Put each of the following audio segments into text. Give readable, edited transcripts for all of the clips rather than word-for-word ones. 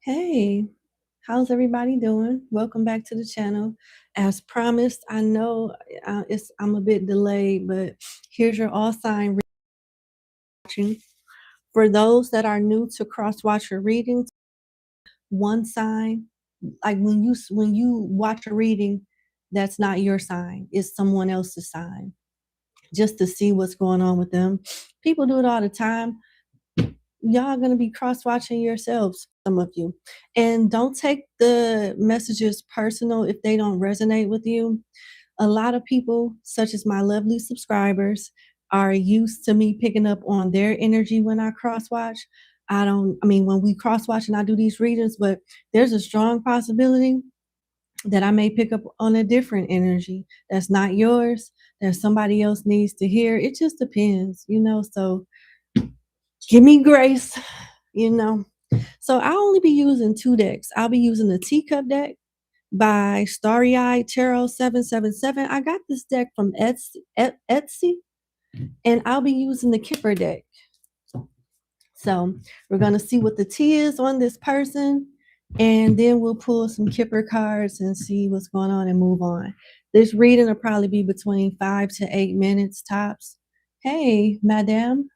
Hey, how's everybody doing? Welcome back to the channel. As promised, I know I'm a bit delayed, but here's your all sign reading. For those that are new to Crosswatcher readings, one sign, like when you watch a reading, that's not your sign, it's someone else's sign, just to see what's going on with them. People do it all the time. Y'all gonna be cross-watching yourselves, some of you. And don't take the messages personal if they don't resonate with you. A lot of people, such as my lovely subscribers, are used to me picking up on their energy when I cross-watch. When we cross-watch and I do these readings, but there's a strong possibility that I may pick up on a different energy that's not yours, that somebody else needs to hear. It just depends, so give me grace, you know. So I'll only be using 2 decks. I'll be using the Teacup deck by Starry Eyed Tarot 777. I got this deck from Etsy, and I'll be using the Kipper deck. So we're going to see what the tea is on this person, and then we'll pull some Kipper cards and see what's going on and move on. This reading will probably be between 5 to 8 minutes tops. Hey, Madame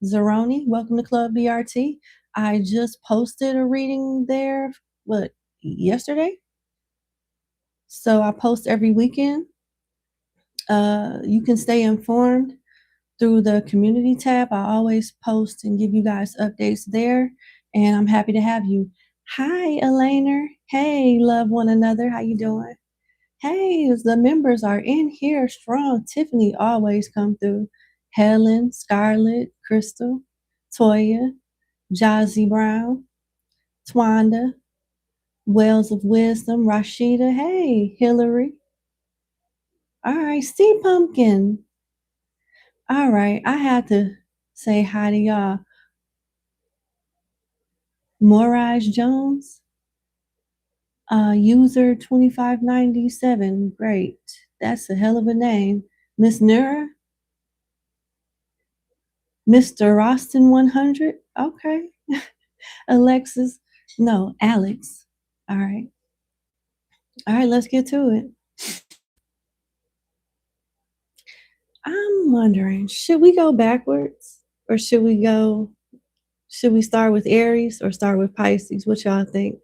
Zeroni, welcome to Club BRT. I just posted a reading there, yesterday? So I post every weekend. You can stay informed through the community tab. I always post and give you guys updates there, and I'm happy to have you. Hi, Elainer. Hey, love one another. How you doing? Hey, the members are in here strong. Tiffany always come through. Helen, Scarlett, Crystal, Toya, Jazzy Brown, Twanda, Wells of Wisdom, Rashida. Hey, Hillary. All right, Steve Pumpkin. All right, I had to say hi to y'all. Morage Jones, user 2597. Great. That's a hell of a name. Miss Nura, Mr. Roston 100. Okay. Alexis. No, Alex. All right. All right, let's get to it. I'm wondering, should we go backwards or should we start with Aries or start with Pisces? What y'all think?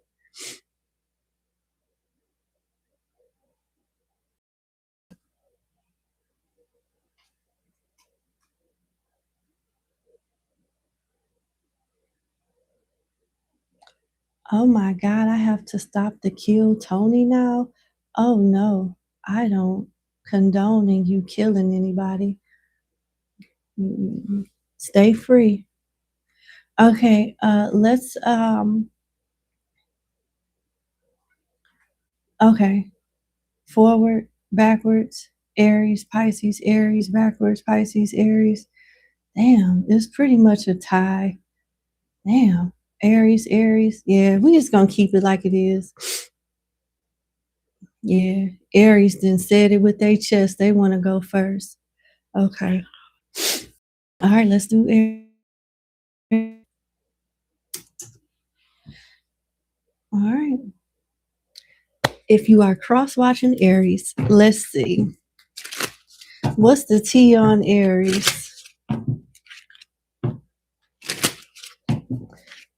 Oh my God, I have to stop the kill Tony now? Oh no, I don't condone in you killing anybody. Stay free. Okay, let's okay. Forward, backwards, Aries, Pisces, Aries, backwards, Pisces, Aries. Damn, it's pretty much a tie. Damn. Aries, Aries. Yeah, we just gonna keep it like it is. Yeah, Aries then said it with their chest. They want to go first. Okay. All right, let's do Aries. All right. If you are cross-watching Aries, let's see. What's the T on Aries?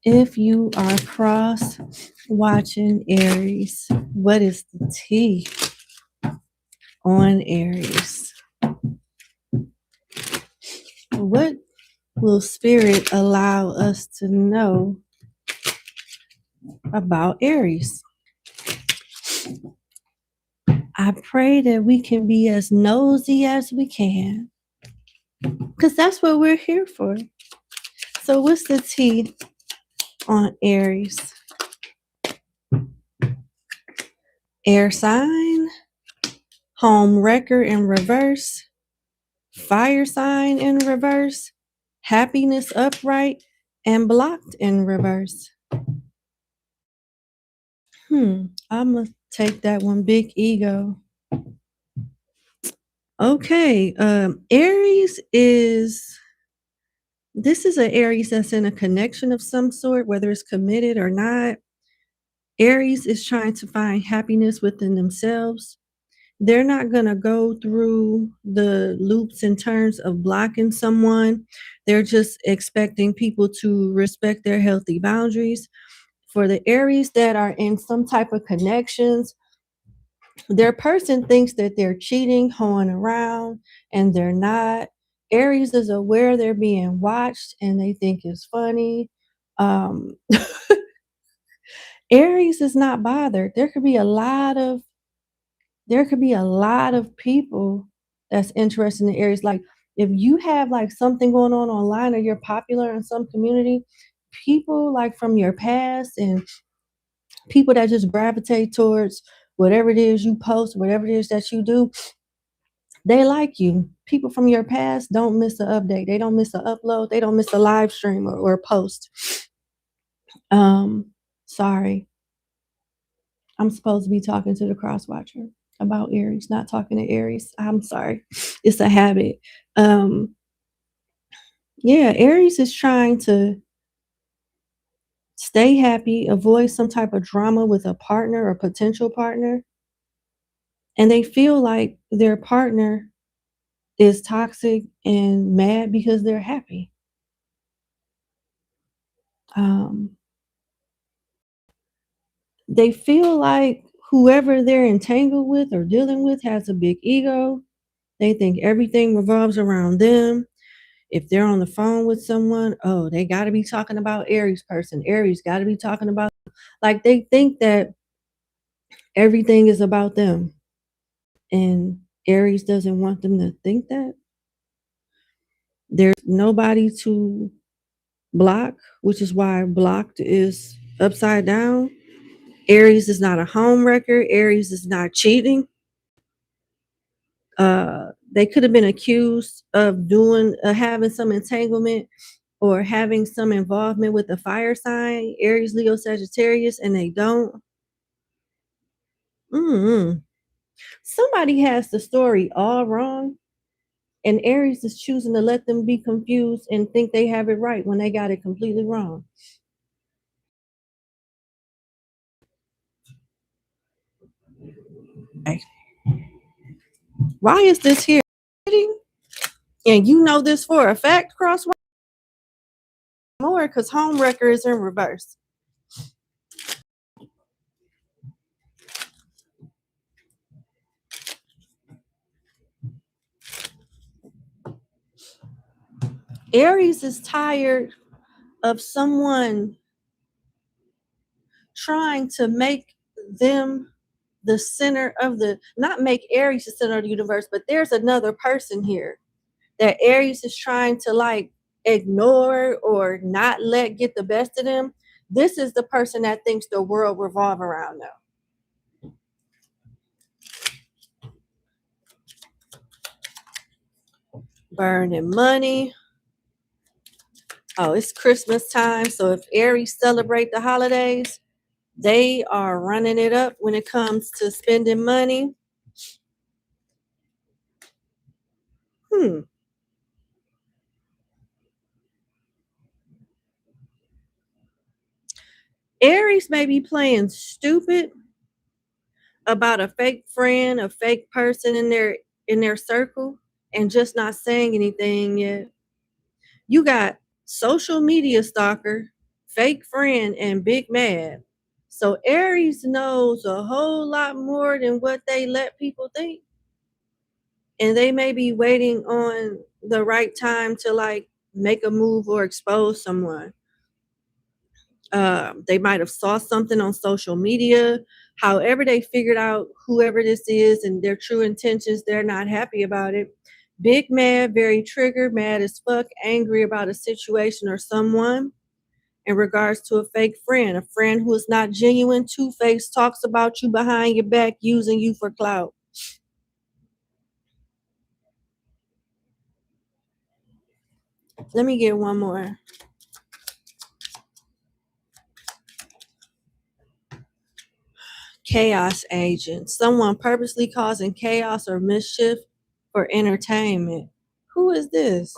If you are cross-watching Aries, what is the T on Aries? What will Spirit allow us to know about Aries? I pray that we can be as nosy as we can, because that's what we're here for. So what's the T on Aries? Air sign, home wrecker in reverse, fire sign in reverse, happiness upright, and blocked in reverse. I'm gonna take that one, big ego. Okay, Aries this is an Aries that's in a connection of some sort, whether it's committed or not. Aries is trying to find happiness within themselves. They're not going to go through the loops and turns of blocking someone. They're just expecting people to respect their healthy boundaries. For the Aries that are in some type of connections, their person thinks that they're cheating, hoeing around, and they're not. Aries is aware they're being watched and they think it's funny. Um, Aries is not bothered. There could be a lot of people that's interested in Aries. Like if you have like something going on online or you're popular in some community, people like from your past and people that just gravitate towards whatever it is you post, whatever it is that you do, they like you. People from your past don't miss an update. They don't miss an upload. They don't miss a live stream or a post. Sorry. I'm supposed to be talking to the crosswatcher about Aries, not talking to Aries. I'm sorry. It's a habit. Yeah, Aries is trying to stay happy, avoid some type of drama with a partner or potential partner. And they feel like their partner is toxic and mad because they're happy. They feel like whoever they're entangled with or dealing with has a big ego. They think everything revolves around them. If they're on the phone with someone, oh, they got to be talking about Aries person. Aries got to be talking about, like, they think that everything is about them. And Aries doesn't want them to think that. There's nobody to block, which is why blocked is upside down. Aries is not a home wrecker. Aries is not cheating. They could have been accused of having some entanglement or having some involvement with a fire sign, Aries, Leo, Sagittarius, and they don't. Somebody has the story all wrong, and Aries is choosing to let them be confused and think they have it right when they got it completely wrong. Why is this here? And you know this for a fact, Crosswatch? More because home wrecker is in reverse. Aries is tired of someone trying to make them the center of not make Aries the center of the universe, but there's another person here that Aries is trying to like ignore or not let get the best of them. This is the person that thinks the world revolves around them. Burning money. Oh, it's Christmas time. So if Aries celebrate the holidays, they are running it up when it comes to spending money. Aries may be playing stupid about a fake friend, a fake person in their circle, and just not saying anything yet. You got social media stalker, fake friend, and big mad. So Aries knows a whole lot more than what they let people think. And they may be waiting on the right time to like make a move or expose someone. They might have saw something on social media. However, they figured out whoever this is and their true intentions, they're not happy about it. Big mad, very triggered, mad as fuck, angry about a situation or someone. In regards to a fake friend, a friend who is not genuine, two-faced, talks about you behind your back, using you for clout. Let me get one more. Chaos agent, someone purposely causing chaos or mischief for entertainment. Who is this?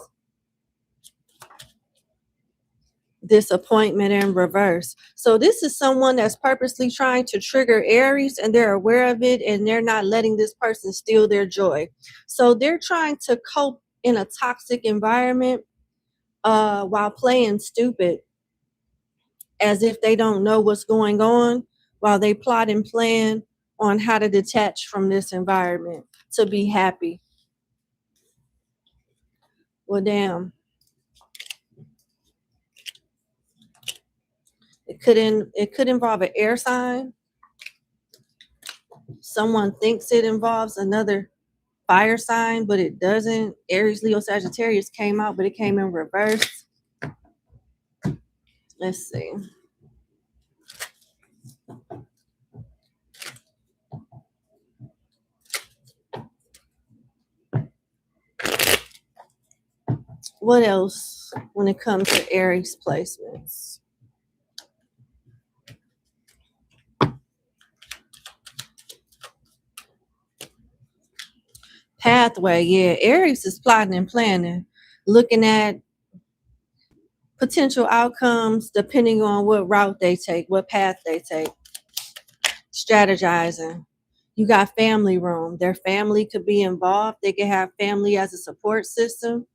disappointment in reverse. So this is someone that's purposely trying to trigger Aries, and they're aware of it, and they're not letting this person steal their joy. So they're trying to cope in a toxic environment while playing stupid, as if they don't know what's going on, while they plot and plan on how to detach from this environment to be happy. Well, damn. It could involve an air sign. Someone thinks it involves another fire sign, but it doesn't. Aries, Leo, Sagittarius came out, but it came in reverse. Let's see. What else when it comes to Aries placements? Pathway, yeah. Aries is plotting and planning, looking at potential outcomes depending on what route they take, what path they take. Strategizing. You got family room. Their family could be involved. They could have family as a support system.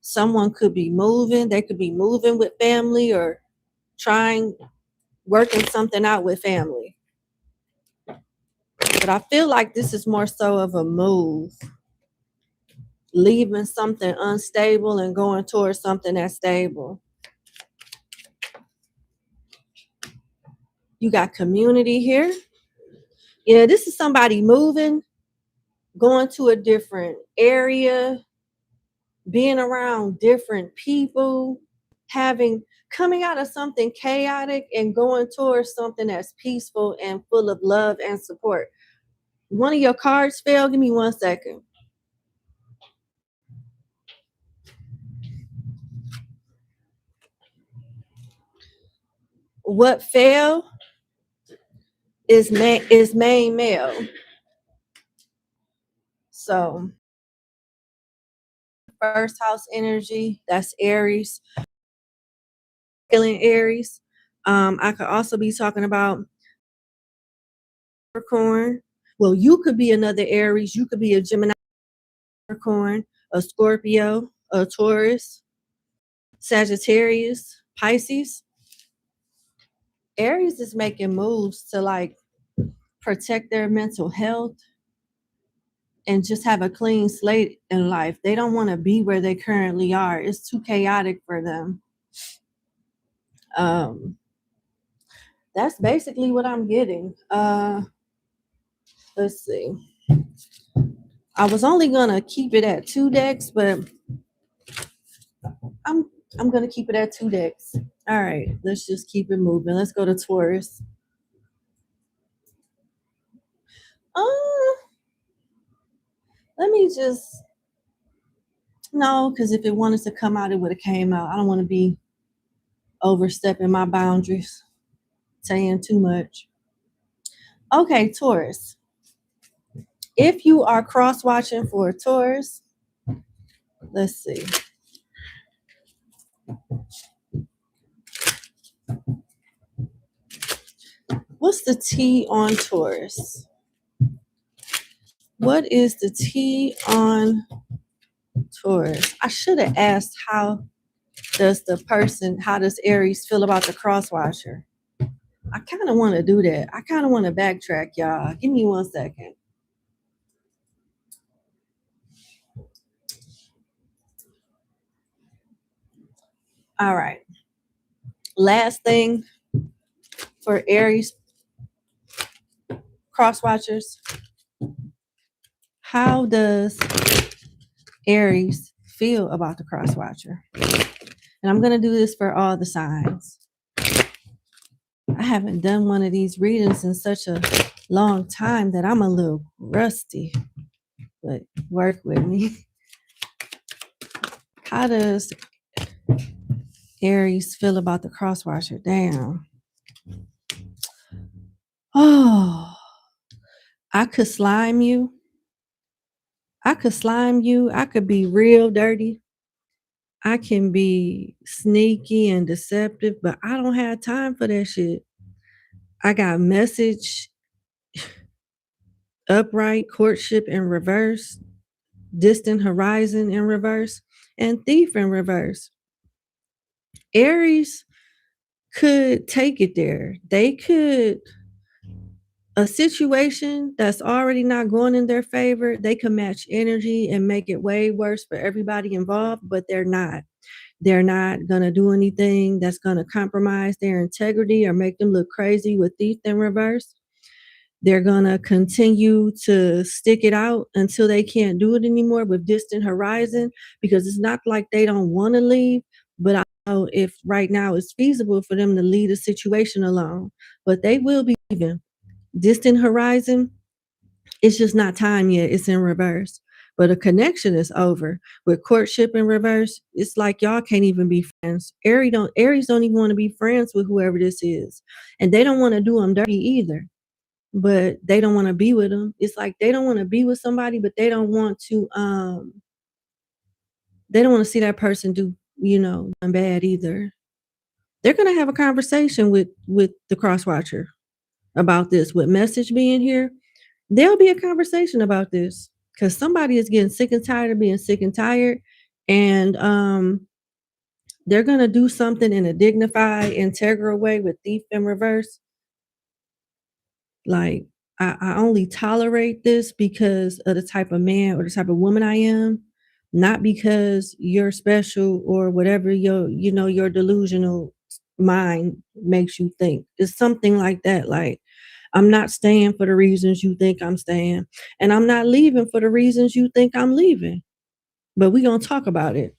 Someone could be moving. They could be moving with family or working something out with family. But I feel like this is more so of a move, leaving something unstable and going towards something that's stable. You got community here. Yeah, this is somebody moving, going to a different area, being around different people, coming out of something chaotic and going towards something that's peaceful and full of love and support. One of your cards fell. Give me 1 second. What fell is main male. So first house energy, that's Aries. Killing Aries. I could also be talking about Capricorn. Well, you could be another Aries. You could be a Gemini, Capricorn, a Scorpio, a Taurus, Sagittarius, Pisces. Aries is making moves to like protect their mental health and just have a clean slate in life. They don't want to be where they currently are. It's too chaotic for them. That's basically what I'm getting. Let's see. I was only gonna keep it at 2 decks, but I'm gonna keep it at 2 decks. All right, let's just keep it moving. Let's go to Taurus. Let me just no, because if it wanted to come out, it would have came out. I don't want to be overstepping my boundaries, saying too much. Okay, Taurus. If you are cross watching for a Taurus, let's see. What's the T on Taurus? What is the T on Taurus? I should have asked how does Aries feel about the cross watcher? I kind of want to do that. I kind of want to backtrack, y'all. Give me 1 second. All right. Last thing for Aries cross watchers. How does Aries feel about the cross watcher? And I'm going to do this for all the signs. I haven't done one of these readings in such a long time that I'm a little rusty, but work with me. How does Aries feel about the cross watcher? Damn. Oh, I could slime you. I could slime you. I could be real dirty. I can be sneaky and deceptive, but I don't have time for that shit. I got message, upright, courtship in reverse, distant horizon in reverse, and thief in reverse. Aries could take it there. They could, a situation that's already not going in their favor, they can match energy and make it way worse for everybody involved, but they're not. They're not going to do anything that's going to compromise their integrity or make them look crazy with thief in reverse. They're going to continue to stick it out until they can't do it anymore with distant horizon, because it's not like they don't want to leave, but I know if right now it's feasible for them to leave the situation alone, but they will be leaving. Distant horizon, it's just not time yet. It's in reverse. But a connection is over. With courtship in reverse, it's like y'all can't even be friends. Aries don't even want to be friends with whoever this is. And they don't want to do them dirty either. But they don't want to be with them. It's like they don't want to be with somebody, but they don't want to see that person do, bad either. They're gonna have a conversation with the crosswatcher about this, with message being here. There'll be a conversation about this because somebody is getting sick and tired of being sick and tired, and they're gonna do something in a dignified, integral way with thief in reverse. Like, I only tolerate this because of the type of man or the type of woman I am, not because you're special or whatever your delusional mind makes you think. It's something like that. Like, I'm not staying for the reasons you think I'm staying, and I'm not leaving for the reasons you think I'm leaving. But we're gonna talk about it.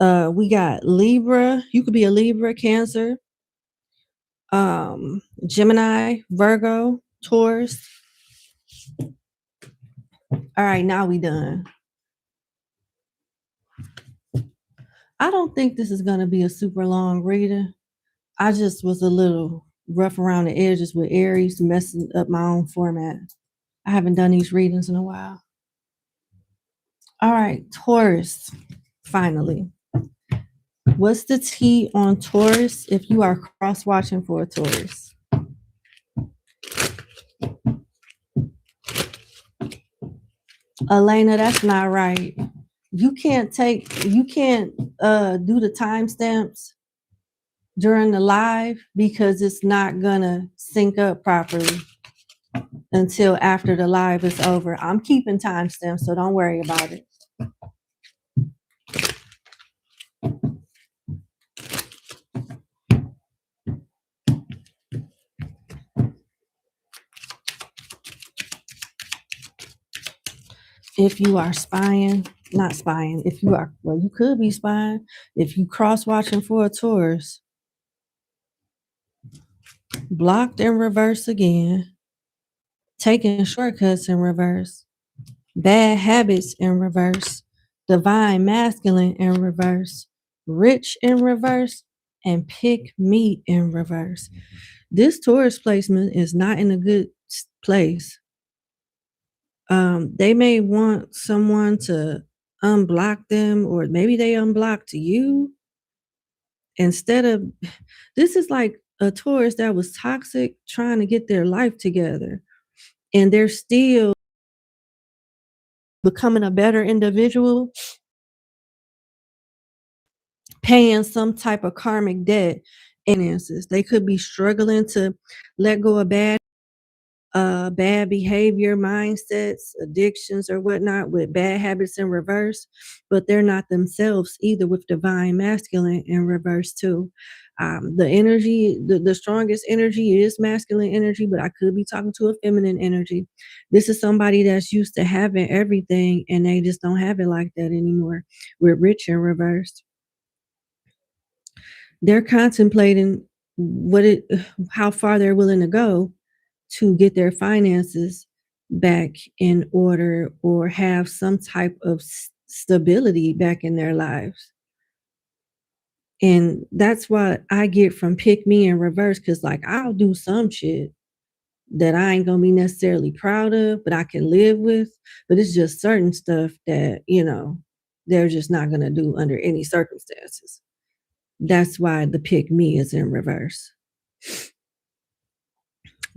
We got Libra. You could be a Libra, Cancer, Gemini, Virgo, Taurus. All right, now we done. I don't think this is gonna be a super long reading. I just was a little rough around the edges with Aries, messing up my own format. I haven't done these readings in a while. All right, Taurus, finally. What's the tea on Taurus if you are cross-watching for a Taurus? Elena, that's not right. You can't do the timestamps during the live because it's not gonna sync up properly until after the live is over. I'm keeping timestamps, so don't worry about it. If you are not spying, if you are, well, you could be spying. If you cross-watching for a Taurus, blocked in reverse again, taking shortcuts in reverse, bad habits in reverse, divine masculine in reverse, rich in reverse, and pick me in reverse. This Taurus placement is not in a good place. They may want someone to unblock them, or maybe they unblocked you instead of, this is like a Taurus that was toxic trying to get their life together, and they're still becoming a better individual, paying some type of karmic debt. Finances, they could be struggling to let go of bad behavior, mindsets, addictions, or whatnot, with bad habits in reverse, but they're not themselves either with divine masculine in reverse too. The energy, the strongest energy is masculine energy, but I could be talking to a feminine energy. This is somebody that's used to having everything and they just don't have it like that anymore. We're rich in reverse. They're contemplating how far they're willing to go to get their finances back in order or have some type of stability back in their lives. And that's what I get from pick me in reverse, because like, I'll do some shit that I ain't gonna be necessarily proud of, but I can live with. But it's just certain stuff that, they're just not going to do under any circumstances. That's why the pick me is in reverse.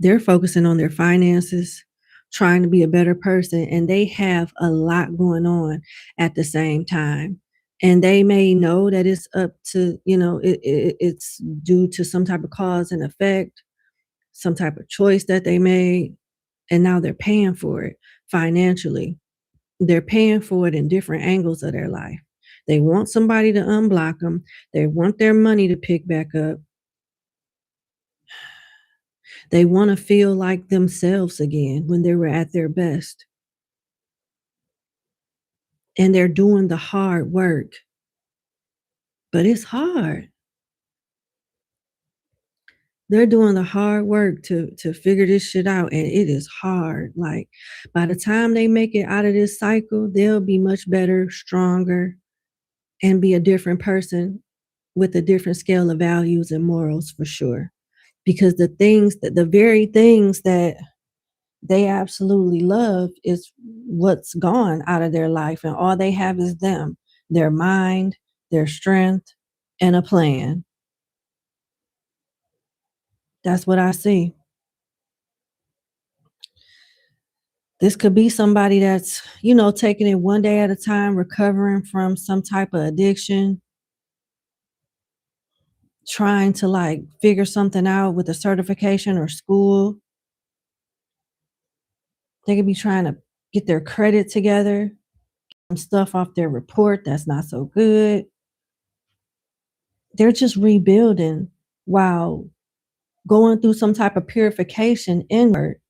They're focusing on their finances, trying to be a better person, and they have a lot going on at the same time. And they may know that it's up to, it's due to some type of cause and effect, some type of choice that they made, and now they're paying for it financially. They're paying for it in different angles of their life. They want somebody to unblock them. They want their money to pick back up. They want to feel like themselves again when they were at their best. And they're doing the hard work. But it's hard. They're doing the hard work to figure this shit out, and it is hard. Like, by the time they make it out of this cycle, they'll be much better, stronger, and be a different person with a different scale of values and morals for sure. Because the very things that they absolutely love is what's gone out of their life, and all they have is them, their mind, their strength, and a plan. That's what I see. This could be somebody that's, taking it one day at a time, recovering from some type of addiction, trying to like figure something out with a certification or school. They could be trying to get their credit together, some stuff off their report that's not so good. They're just rebuilding while going through some type of purification inward.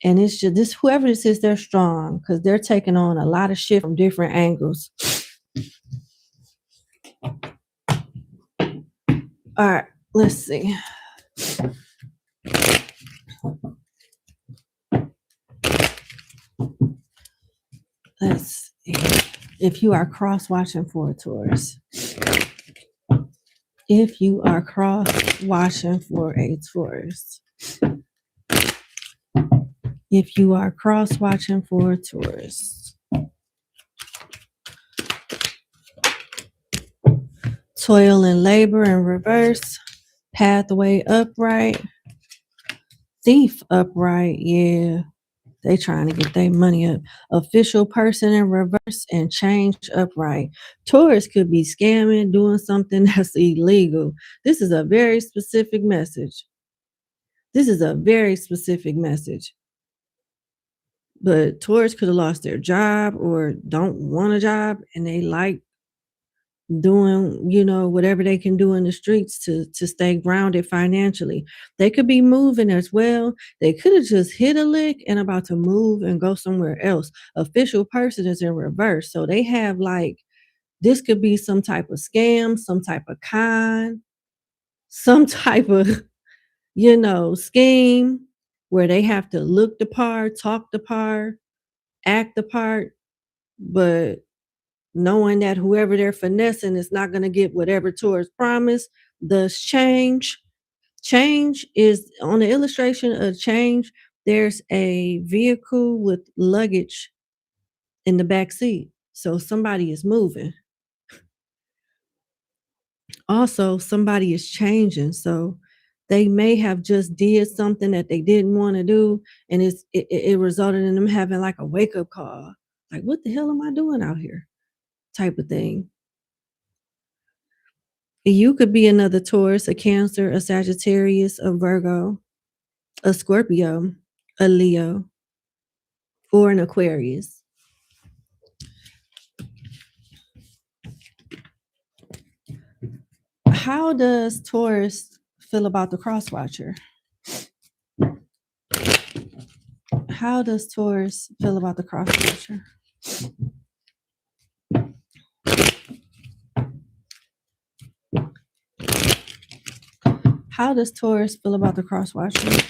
And it's just this, whoever this is, they're strong because they're taking on a lot of shit from different angles. All right, let's see. Let's see. If you are cross-watching for a Taurus. If you are cross-watching for a Taurus. If you are cross-watching for a Taurus. Toil and labor in reverse. Pathway upright. Thief upright, yeah. They trying to get their money up. Official person in reverse and change upright. Taurus could be scamming, doing something that's illegal. This is a very specific message. But Taurus could have lost their job or don't want a job, and they like doing, whatever they can do in the streets to stay grounded financially. They could be moving as well. They could have just hit a lick and about to move and go somewhere else. Official person is in reverse. So they have this could be some type of scam, some type of con, some type of, scheme where they have to look the part, talk the part, act the part, but knowing that whoever they're finessing is not going to get whatever Taurus promised. Thus change. Change is on the illustration of change. There's a vehicle with luggage in the back seat. So somebody is moving. Also, somebody is changing. So they may have just did something that they didn't want to do. And it resulted in them having like a wake-up call. Like, what the hell am I doing out here? Type of thing. You could be another Taurus, a Cancer, a Sagittarius, a Virgo, a Scorpio, a Leo, or an Aquarius. How does Taurus feel about the Crosswatcher? How does Taurus feel about the Crosswatcher? How does Taurus feel about the Crosswatcher?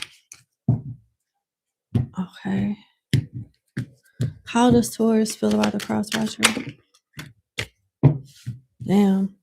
Okay. How does Taurus feel about the Crosswatcher? Damn.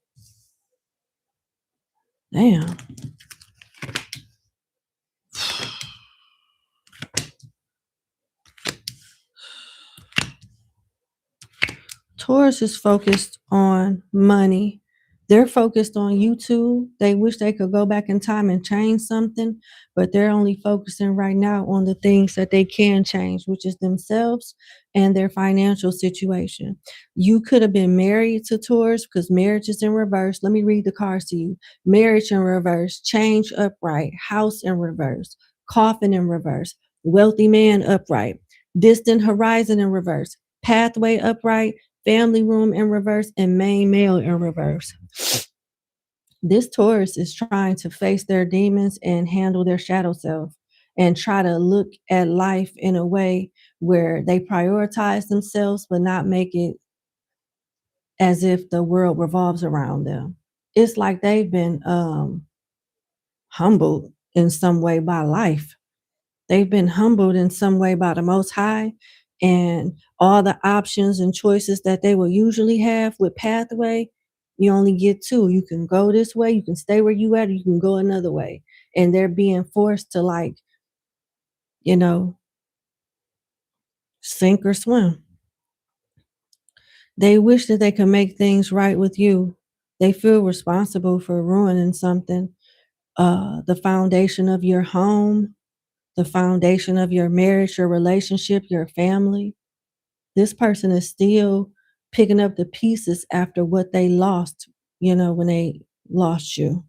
Taurus is focused on money. They're focused on YouTube. They wish they could go back in time and change something, but they're only focusing right now on the things that they can change, which is themselves and their financial situation. You could have been married to Taurus because marriage is in reverse. Let me read the cards to you. Marriage in reverse, change upright, house in reverse, coffin in reverse, wealthy man upright, distant horizon in reverse, pathway upright, family room in reverse, and main male in reverse. This Taurus is trying to face their demons and handle their shadow self and try to look at life in a way where they prioritize themselves but not make it as if the world revolves around them. It's like they've been humbled in some way by life. They've been humbled in some way by the Most High, and all the options and choices that they will usually have with pathway, you only get two. You can go this way, you can stay where you at, or you can go another way. And they're being forced to, like, you know, sink or swim. They wish that they could make things right with you. They feel responsible for ruining something. The foundation of your home, the foundation of your marriage, your relationship, your family. This person is still picking up the pieces after what they lost, when they lost you.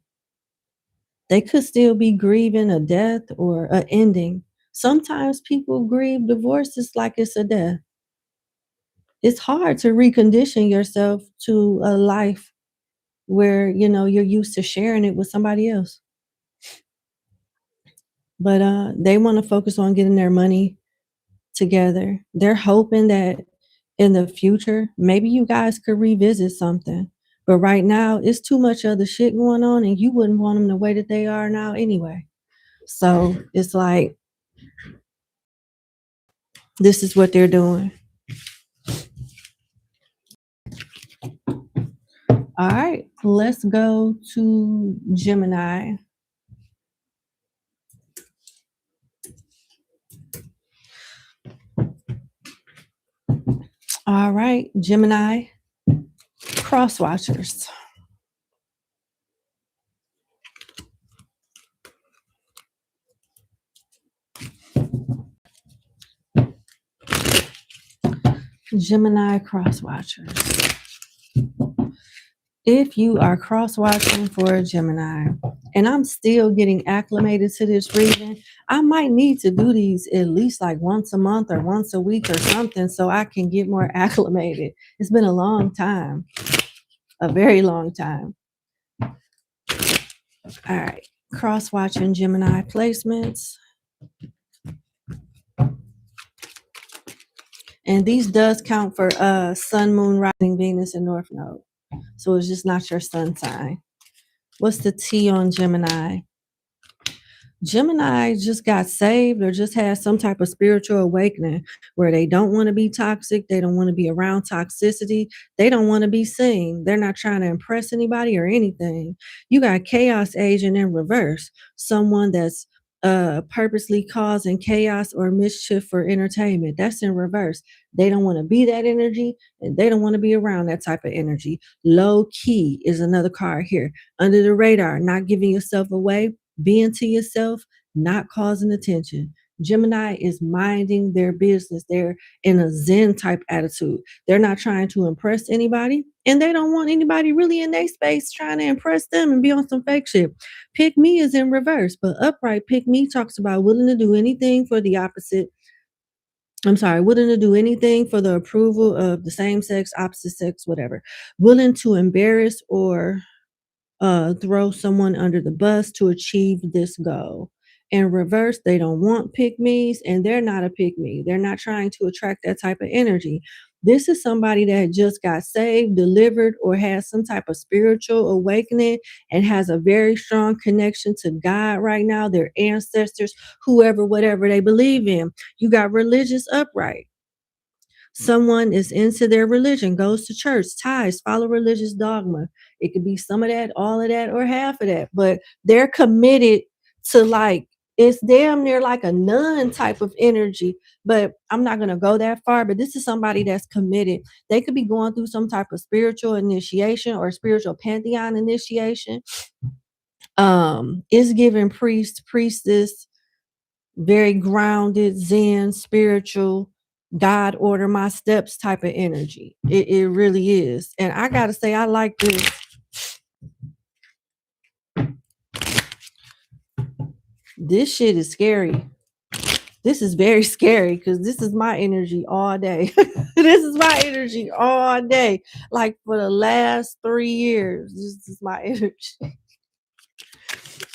They could still be grieving a death or an ending. Sometimes people grieve divorces like it's a death. It's hard to recondition yourself to a life where, you're used to sharing it with somebody else. But they want to focus on getting their money together. They're hoping that in the future, maybe you guys could revisit something. But right now, it's too much other shit going on, and you wouldn't want them the way that they are now anyway. So it's like, this is what they're doing. All right, let's go to Gemini. All right, Gemini Crosswatchers. Gemini Crosswatchers. If you are cross-watching for a Gemini, and I'm still getting acclimated to this reading, I might need to do these at least like once a month or once a week or something so I can get more acclimated. It's been a long time, a very long time. All right, cross-watching Gemini placements. And these does count for Sun, Moon, Rising, Venus, and North Node. So it's just not your sun sign. What's the T on Gemini? Gemini just got saved or just had some type of spiritual awakening where they don't want to be toxic. They don't want to be around toxicity. They don't want to be seen. They're not trying to impress anybody or anything. You got chaos agent in reverse, someone that's purposely causing chaos or mischief for entertainment. That's in reverse. They don't want to be that energy, and they don't want to be around that type of energy. Low key is another card here. Under the radar, not giving yourself away, being to yourself, not causing attention. Gemini is minding their business. They're in a Zen type attitude. They're not trying to impress anybody, and they don't want anybody really in their space trying to impress them and be on some fake shit. Pick me is in reverse, but upright pick me talks about willing to do anything for the opposite. Willing to do anything for the approval of the same sex, opposite sex, whatever. Willing to embarrass or throw someone under the bus to achieve this goal. In reverse, they don't want pick-me's, and they're not a pick-me. They're not trying to attract that type of energy. This is somebody that just got saved, delivered, or has some type of spiritual awakening and has a very strong connection to God right now, their ancestors, whoever, whatever they believe in. You got religious upright. Someone is into their religion, goes to church, tithes, follow religious dogma. It could be some of that, all of that, or half of that, but they're committed to, like, It's damn near like a nun type of energy, but I'm not going to go that far. But this is somebody that's committed. They could be going through some type of spiritual initiation or spiritual pantheon initiation. It's giving priest, priestess, very grounded, zen, spiritual, God order my steps type of energy. It really is. And I gotta say, I like this. This shit is scary. This is very scary because this is my energy all day. This is my energy all day. Like for the last 3 years, this is my energy.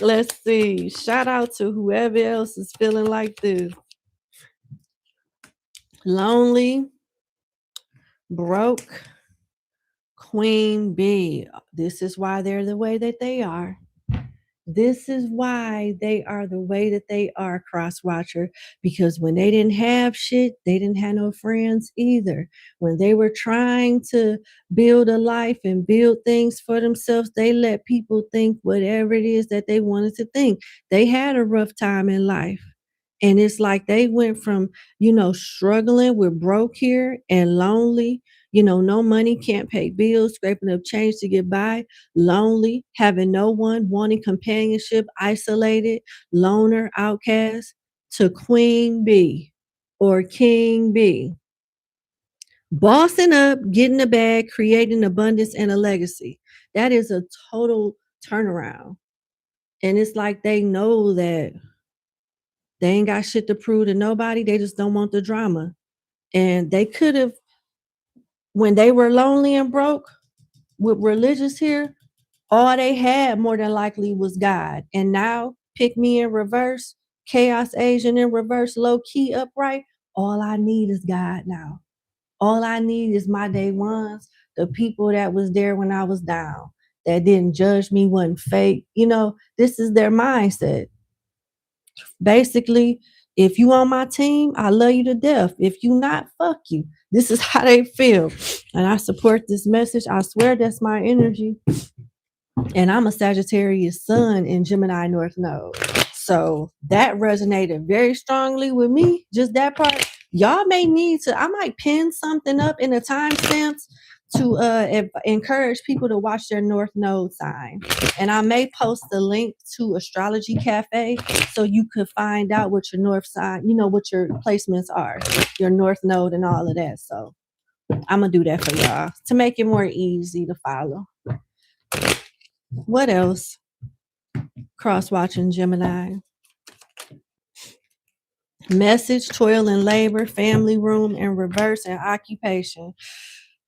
Let's see. Shout out to whoever else is feeling like this. Lonely, broke, queen bee. This is why they're the way that they are. This is why they are the way that they are, Crosswatcher, because when they didn't have shit, they didn't have no friends either. When they were trying to build a life and build things for themselves, they let people think whatever it is that they wanted to think. They had a rough time in life. And it's like they went from, struggling with broke here and lonely, no money, can't pay bills, scraping up change to get by, lonely, having no one, wanting companionship, isolated, loner, outcast, to queen bee or king bee. Bossing up, getting the bag, creating abundance and a legacy. That is a total turnaround. And it's like they know that they ain't got shit to prove to nobody. They just don't want the drama. And they could have, when they were lonely and broke with religious here, all they had more than likely was God. And now, pick me in reverse, chaos Asian in reverse, low key upright. All I need is God now. All I need is my day ones, the people that was there when I was down, that didn't judge me, wasn't fake. This is their mindset. Basically, if you on my team, I love you to death. If you not, fuck you. This is how they feel. And I support this message. I swear that's my energy. And I'm a Sagittarius sun in Gemini North Node. So that resonated very strongly with me. Just that part. Y'all may need to, I might pin something up in the timestamps to encourage people to watch their North Node sign. And I may post the link to Astrology Cafe so you could find out what your North sign, what your placements are, your North Node and all of that. So I'm going to do that for y'all to make it more easy to follow. What else? Cross-watching Gemini. Message, toil and labor, family room and reverse, and occupation.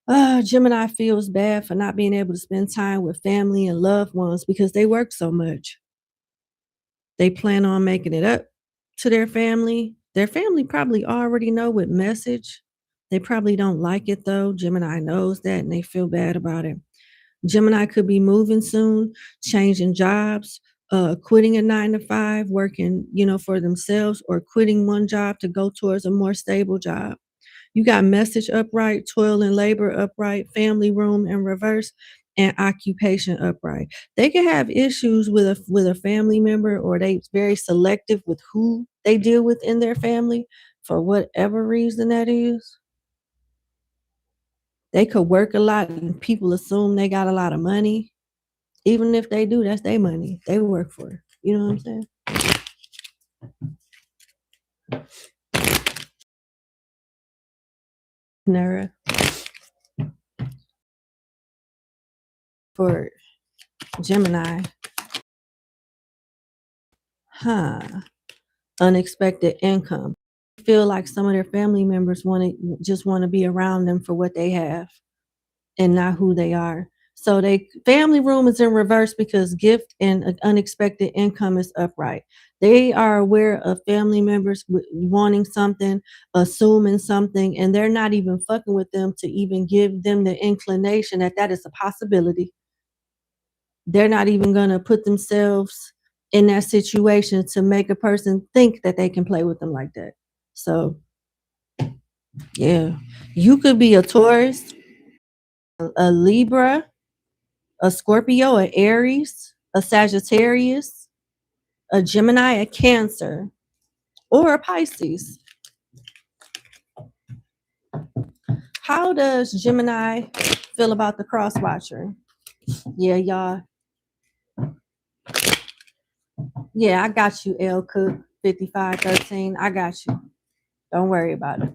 Gemini feels bad for not being able to spend time with family and loved ones because they work so much. They plan on making it up to their family. Their family probably already know what message. They probably don't like it though. Gemini knows that and they feel bad about it. Gemini could be moving soon, changing jobs, quitting a 9-to-5, working, for themselves, or quitting one job to go towards a more stable job. You got message upright, toil and labor upright, family room in reverse, and occupation upright. They can have issues with a family member, or they very selective with who they deal with in their family for whatever reason that is. They could work a lot and people assume they got a lot of money. Even if they do, that's their money. They work for it. You know what I'm saying? Nara. For Gemini. Unexpected income. Feel like some of their family members just want to be around them for what they have and not who they are. So they family room is in reverse because gift and unexpected income is upright. They are aware of family members wanting something, assuming something, and they're not even fucking with them to even give them the inclination that is a possibility. They're not even going to put themselves in that situation to make a person think that they can play with them like that. So, yeah, you could be a Taurus, a Libra, a Scorpio, an Aries, a Sagittarius, a Gemini, a Cancer, or a Pisces. How does Gemini feel about the Crosswatcher? Yeah, y'all. Yeah, I got you, L Cook 5513. I got you. Don't worry about it.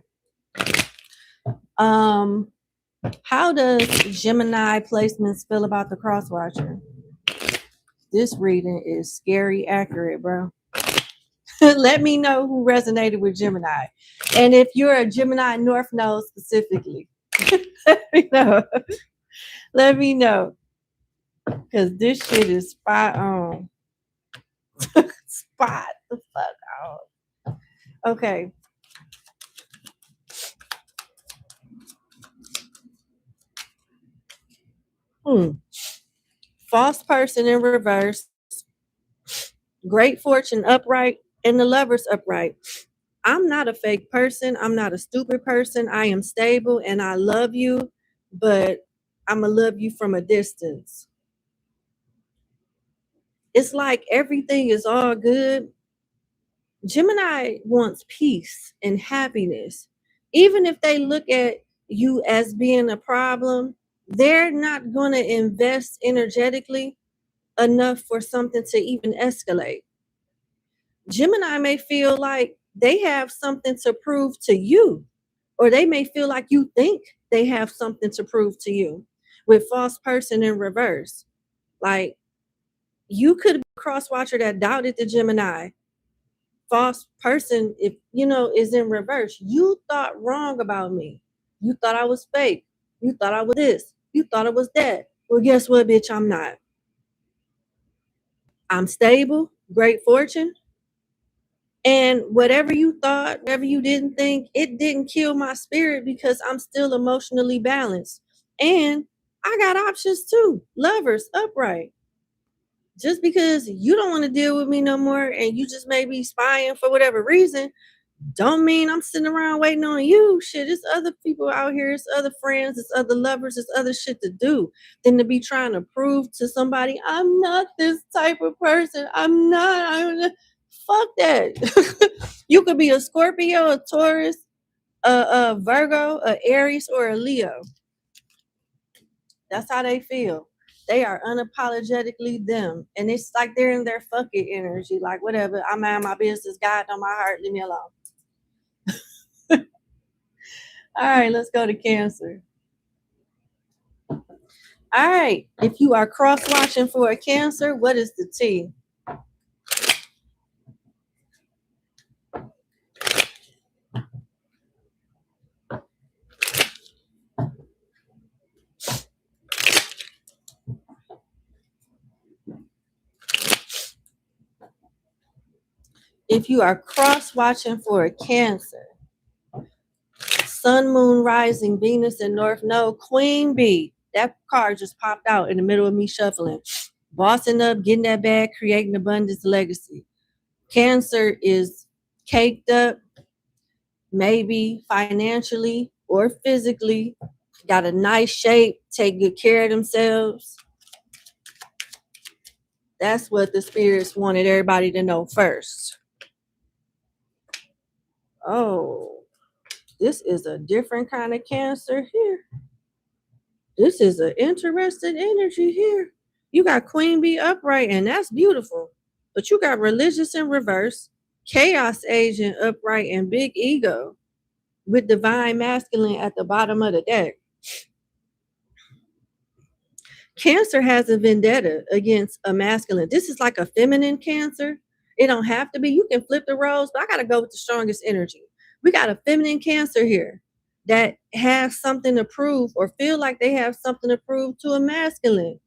How does Gemini placements feel about the Crosswatcher? This reading is scary accurate, bro. Let me know who resonated with Gemini. And if you're a Gemini North Node specifically, let me know. Let me know. Because this shit is spot on. Spot the fuck on. Okay. False person in reverse. Great fortune upright. And the lovers upright. I'm not a fake person. I'm not a stupid person. I am stable and I love you, but I'm going to love you from a distance. It's like everything is all good. Gemini wants peace and happiness. Even if they look at you as being a problem, they're not going to invest energetically enough for something to even escalate. Gemini may feel like they have something to prove to you, or they may feel like you think they have something to prove to you with false person in reverse. Like you could be a crosswatcher that doubted the Gemini. False person, if you know, is in reverse. You thought wrong about me. You thought I was fake. You thought I was this. You thought I was that. Well, guess what, bitch? I'm not. I'm stable, great fortune. And whatever you thought, whatever you didn't think, it didn't kill my spirit because I'm still emotionally balanced. And I got options too. Lovers, upright. Just because you don't want to deal with me no more and you just may be spying for whatever reason, don't mean I'm sitting around waiting on you. Shit, it's other people out here, it's other friends, it's other lovers, it's other shit to do than to be trying to prove to somebody I'm not this type of person. I'm not. Fuck that. You could be a Scorpio, a Taurus, a Virgo, a Aries, or a Leo. That's how they feel. They are unapologetically them. And it's like they're in their fucking energy. Like, whatever, I mind my business. God on my heart, leave me alone. All right, let's go to Cancer. All right, if you are cross-watching for a Cancer, what is the T? If you are cross-watching for a Cancer, Sun, Moon, Rising, Venus, and North Node, Queen Bee. That card just popped out in the middle of me shuffling. Bossing up, getting that bag, creating abundance, legacy. Cancer is caked up, maybe financially or physically, got a nice shape, take good care of themselves. That's what the spirits wanted everybody to know first. Oh, this is a different kind of Cancer here. This is an interesting energy here. You got Queen Bee upright, and that's beautiful. But you got religious in reverse, chaos agent upright, and big ego with divine masculine at the bottom of the deck. Cancer has a vendetta against a masculine. This is like a feminine Cancer. It don't have to be. You can flip the roles, but I got to go with the strongest energy. We got a feminine Cancer here that has something to prove or feel like they have something to prove to a masculine.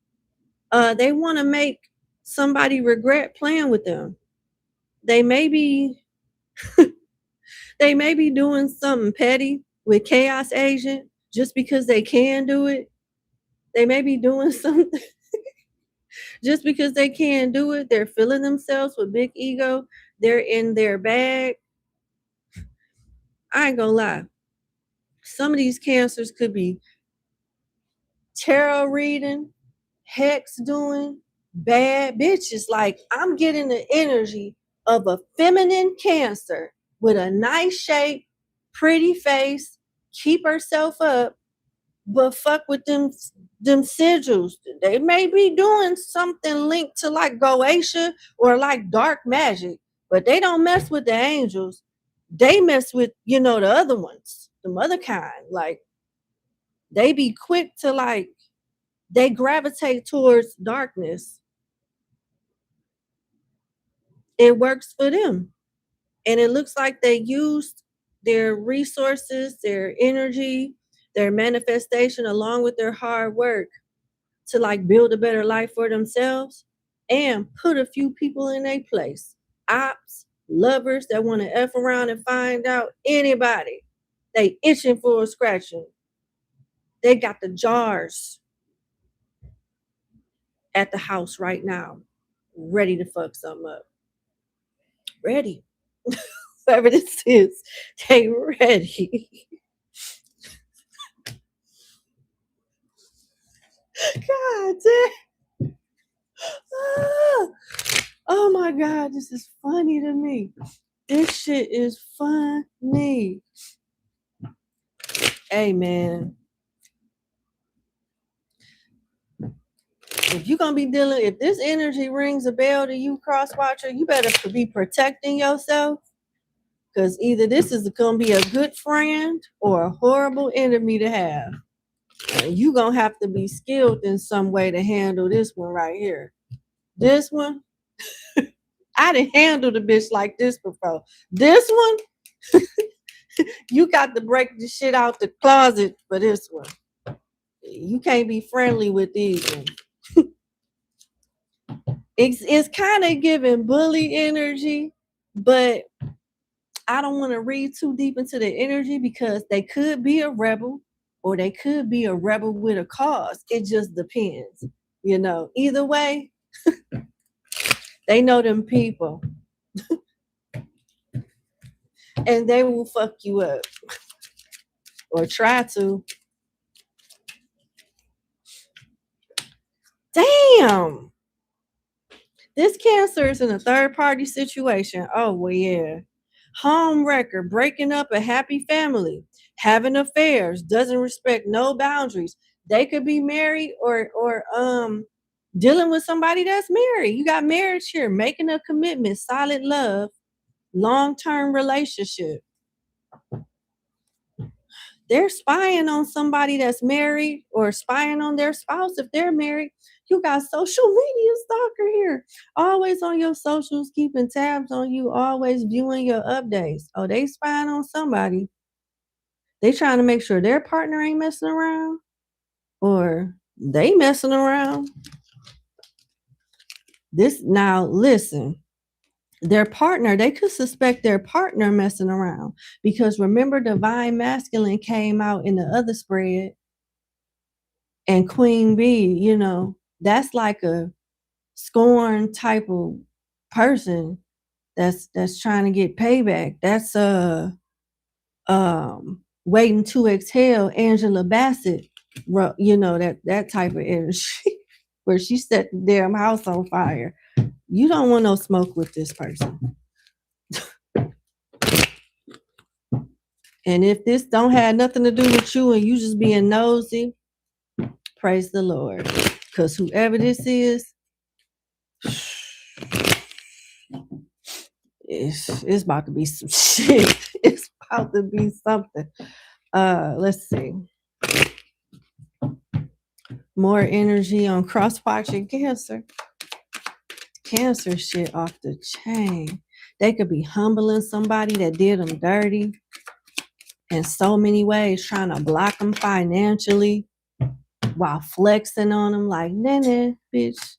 They want to make somebody regret playing with them. They may be doing something petty with chaos agent just because they can do it. They may be doing something just because they can do it. They're feeling themselves with big ego. They're in their bag. I ain't gonna lie. Some of these Cancers could be tarot reading, hex doing, bad bitches. Like, I'm getting the energy of a feminine Cancer with a nice shape, pretty face, keep herself up, but fuck with them sigils. They may be doing something linked to like Goetia or like dark magic, but they don't mess with the angels. They mess with, the other ones, the other kind. Like, they be quick to like, they gravitate towards darkness. It works for them. And it looks like they used their resources, their energy, their manifestation, along with their hard work to like build a better life for themselves and put a few people in their place. Ops, lovers that want to F around and find out anybody. They itching for a scratching. They got the jars at the house right now, ready to fuck something up. Ready. Whoever this is, they ready. God damn. Oh my God, this is funny to me. This shit is funny. Hey man, if you're gonna be dealing, if this energy rings a bell to you, Crosswatcher, you better be protecting yourself, because either this is gonna be a good friend or a horrible enemy to have. You gonna have to be skilled in some way to handle this one right here. This one, I didn't handle the bitch like this before. This one, you got to break the shit out the closet for this one. You can't be friendly with these ones. It's kind of giving bully energy, but I don't want to read too deep into the energy because they could be a rebel or they could be a rebel with a cause. It just depends. Either way, they know them people. And they will fuck you up. Or try to. Damn. This Cancer is in a third party situation. Oh, well, yeah. Home wrecker, breaking up a happy family, having affairs, doesn't respect no boundaries. They could be married or dealing with somebody that's married. You got marriage here, making a commitment, solid love, long-term relationship. They're spying on somebody that's married or spying on their spouse if they're married. You got social media stalker here. Always on your socials, keeping tabs on you, always viewing your updates. Oh, they spying on somebody. They trying to make sure their partner ain't messing around or they messing around. Now listen, their partner, they could suspect their partner messing around because remember Divine Masculine came out in the other spread and Queen Bee, that's like a scorn type of person that's trying to get payback. That's Waiting to Exhale, Angela Bassett, that type of energy where she set the damn house on fire. You don't want no smoke with this person. And if this don't have nothing to do with you and you just being nosy, praise the Lord. Because whoever this is, it's about to be some shit. It's about to be something. Let's see. More energy on cross-watching Cancer. Cancer shit off the chain. They could be humbling somebody that did them dirty in so many ways, trying to block them financially while flexing on them like, nah, bitch.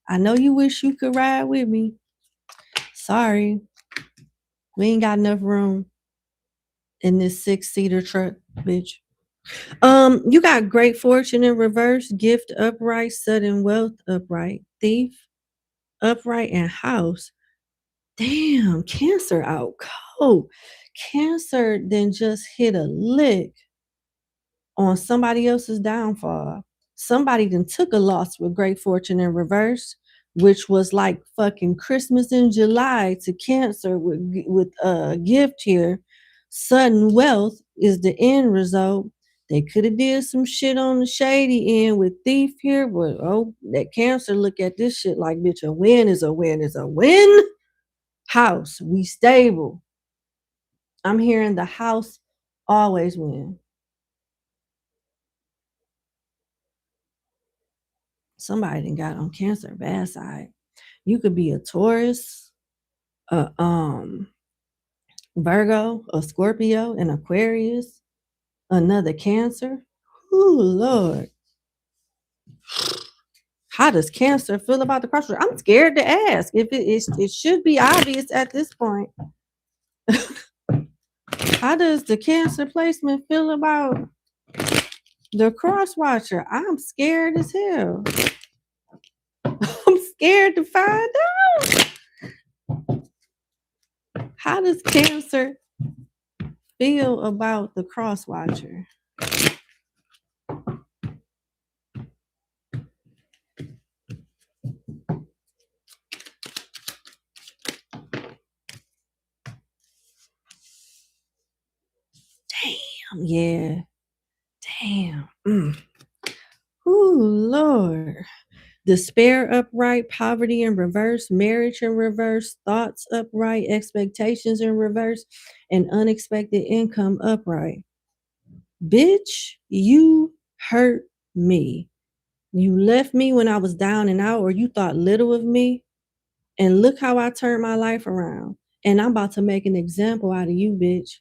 I know you wish you could ride with me. Sorry. We ain't got enough room in this 6-seater truck, bitch. You got great fortune in reverse, gift upright, sudden wealth upright, thief upright, and house. Damn, Cancer out cold. Cancer then just hit a lick on somebody else's downfall. Somebody then took a loss with great fortune in reverse. which was like fucking Christmas in July to Cancer with a gift here. Sudden wealth is the end result. They could have did some shit on the shady end with thief here, but oh, that Cancer look at this shit like, bitch, a win is a win is a win. House, we stable. I'm hearing the house always win. Somebody done got on Cancer bad side. You could be a Taurus, a Virgo, a Scorpio, an Aquarius, another Cancer. Ooh, Lord. How does Cancer feel about the crossroads? I'm scared to ask. If it should be obvious at this point. How does the Cancer placement feel about the Crosswatcher? I'm scared as hell. I'm scared to find out. How does Cancer feel about the Crosswatcher? Damn, yeah. Damn. Ooh, Lord. Despair upright, poverty in reverse, marriage in reverse, thoughts upright, expectations in reverse, and unexpected income upright. Bitch, you hurt me. You left me when I was down and out, or you thought little of me. And look how I turned my life around. And I'm about to make an example out of you, bitch.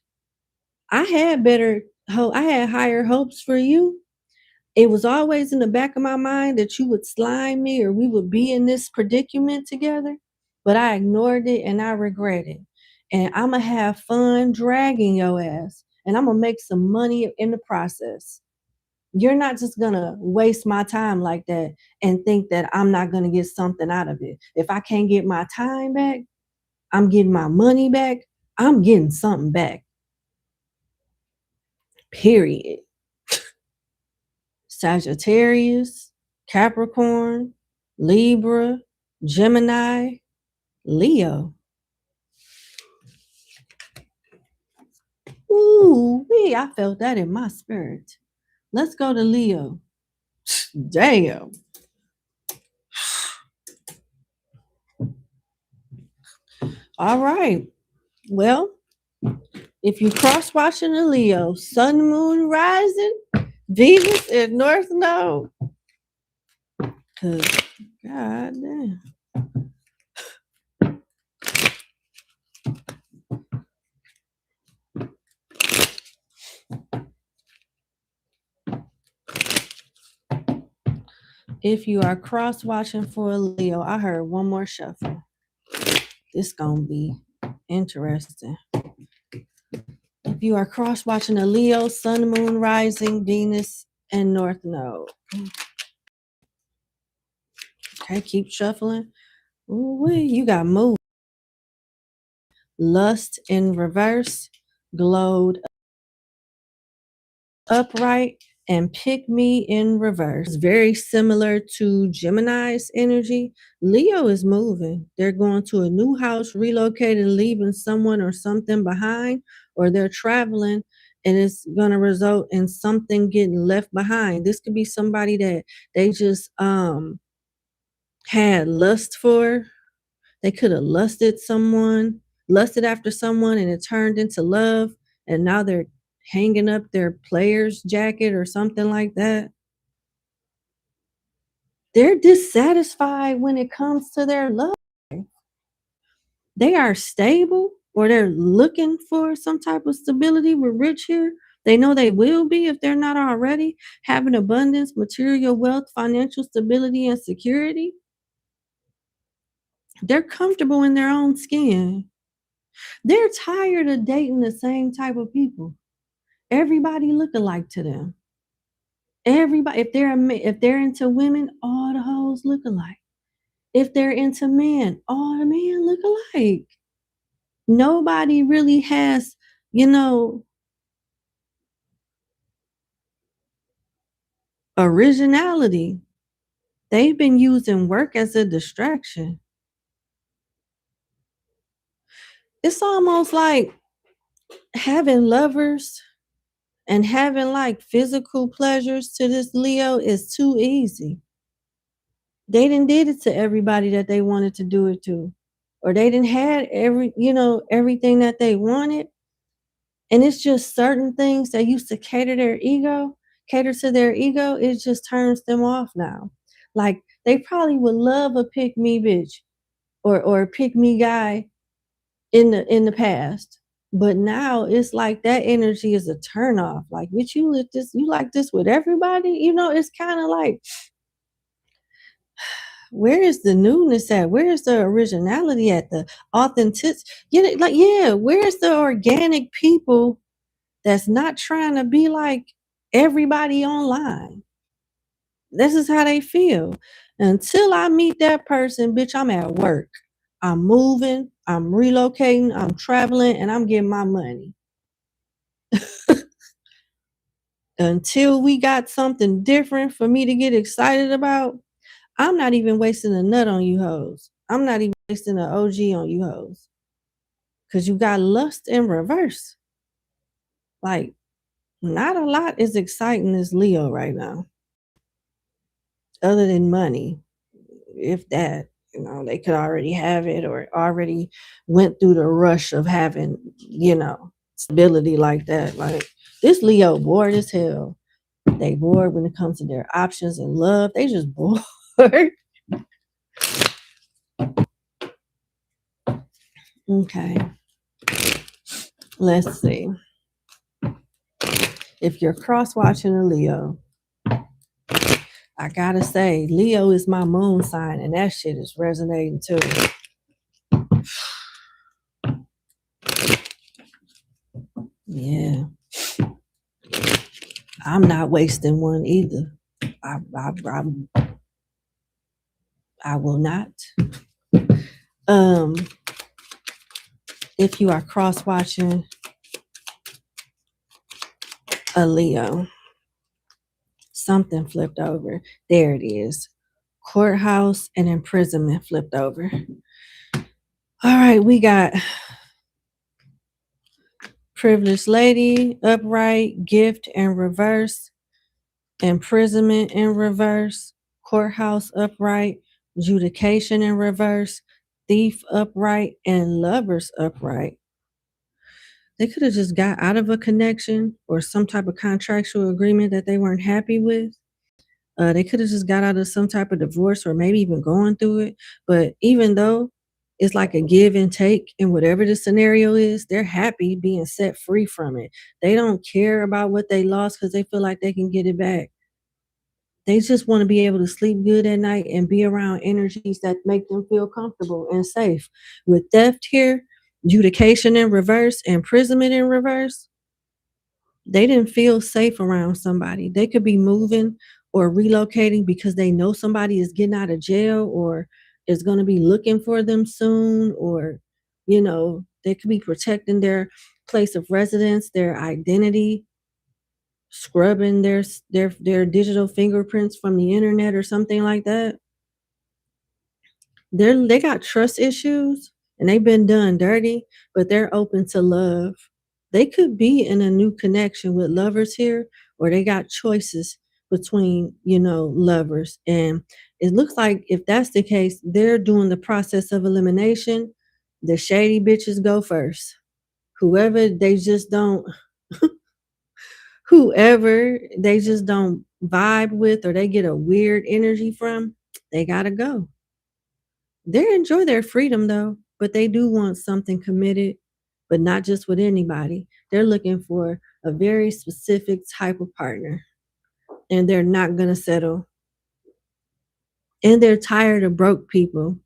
I had higher hopes for you. It was always in the back of my mind that you would slime me or we would be in this predicament together, but I ignored it and I regret it. And I'm going to have fun dragging your ass and I'm going to make some money in the process. You're not just going to waste my time like that and think that I'm not going to get something out of it. If I can't get my time back, I'm getting my money back. I'm getting something back. Period. Sagittarius, Capricorn, Libra, Gemini, Leo. Ooh, I felt that in my spirit. Let's go to Leo. Damn. All right. Well, if you cross watching a Leo, sun, moon, rising, Venus and North Node. Cause God damn. If you are cross watching for a Leo, I heard one more shuffle. This gonna be interesting. If you are cross watching a Leo, sun, moon, rising, Venus, and North Node. Okay, keep shuffling. Ooh, you got mood. Lust in reverse, glowed upright, and pick me in reverse. Very similar to Gemini's energy. Leo is moving. They're going to a new house, relocating, leaving someone or something behind, or they're traveling and it's going to result in something getting left behind. This could be somebody that they just had lust for. They could have lusted after someone and it turned into love, and now they're hanging up their player's jacket or something like that. They're dissatisfied when it comes to their love. They are stable or they're looking for some type of stability with Rich here. They know they will be if they're not already having abundance, material wealth, financial stability, and security. They're comfortable in their own skin. They're tired of dating the same type of people. Everybody look alike to them. Everybody, if they're into women, all the hoes look alike. If they're into men, all the men look alike. Nobody really has, originality. They've been using work as a distraction. It's almost like having lovers and having like physical pleasures to this Leo is too easy. They didn't did it to everybody that they wanted to do it to, or they didn't had everything that they wanted. And it's just certain things that used to cater to their ego. It just turns them off now. Like they probably would love a pick me bitch or a pick me guy in the past. But now it's like that energy is a turn off. Like, bitch, you like this with everybody? It's kind of like, where is the newness at? Where is the originality at? The authenticity? Where's the organic people that's not trying to be like everybody online? This is how they feel. Until I meet that person, bitch, I'm at work. I'm moving, I'm relocating, I'm traveling, and I'm getting my money. Until we got something different for me to get excited about, I'm not even wasting a nut on you hoes. I'm not even wasting an OG on you hoes. Because you got lust in reverse. Like, not a lot is exciting as Leo right now. Other than money. If that, they could already have it or already went through the rush of having, stability like that. Like, this Leo bored as hell. They bored when it comes to their options in love. They just bored. Okay. Let's see. If you're cross-watching a Leo, I gotta say, Leo is my moon sign, and that shit is resonating too. Yeah. I'm not wasting one either. I will not. If you are cross-watching a Leo, something flipped over. There it is. Courthouse and imprisonment flipped over. All right, we got privileged lady, upright, gift in reverse, imprisonment in reverse, courthouse upright, adjudication in reverse, thief upright, and lovers upright. They could have just got out of a connection or some type of contractual agreement that they weren't happy with. They could have just got out of some type of divorce or maybe even going through it. But even though it's like a give and take in whatever the scenario is, they're happy being set free from it. They don't care about what they lost because they feel like they can get it back. They just want to be able to sleep good at night and be around energies that make them feel comfortable and safe. With theft here, adjudication in reverse, imprisonment in reverse, they didn't feel safe around somebody. They could be moving or relocating because they know somebody is getting out of jail or is going to be looking for them soon, or they could be protecting their place of residence, their identity, scrubbing their digital fingerprints from the internet or something like that. They got trust issues and they've been done dirty, but they're open to love. They could be in a new connection with lovers here, or they got choices between, lovers. And it looks like if that's the case, they're doing the process of elimination. The shady bitches go first. Whoever they just don't vibe with or they get a weird energy from, they gotta go. They enjoy their freedom though, but they do want something committed, but not just with anybody. They're looking for a very specific type of partner, and they're not going to settle. And they're tired of broke people.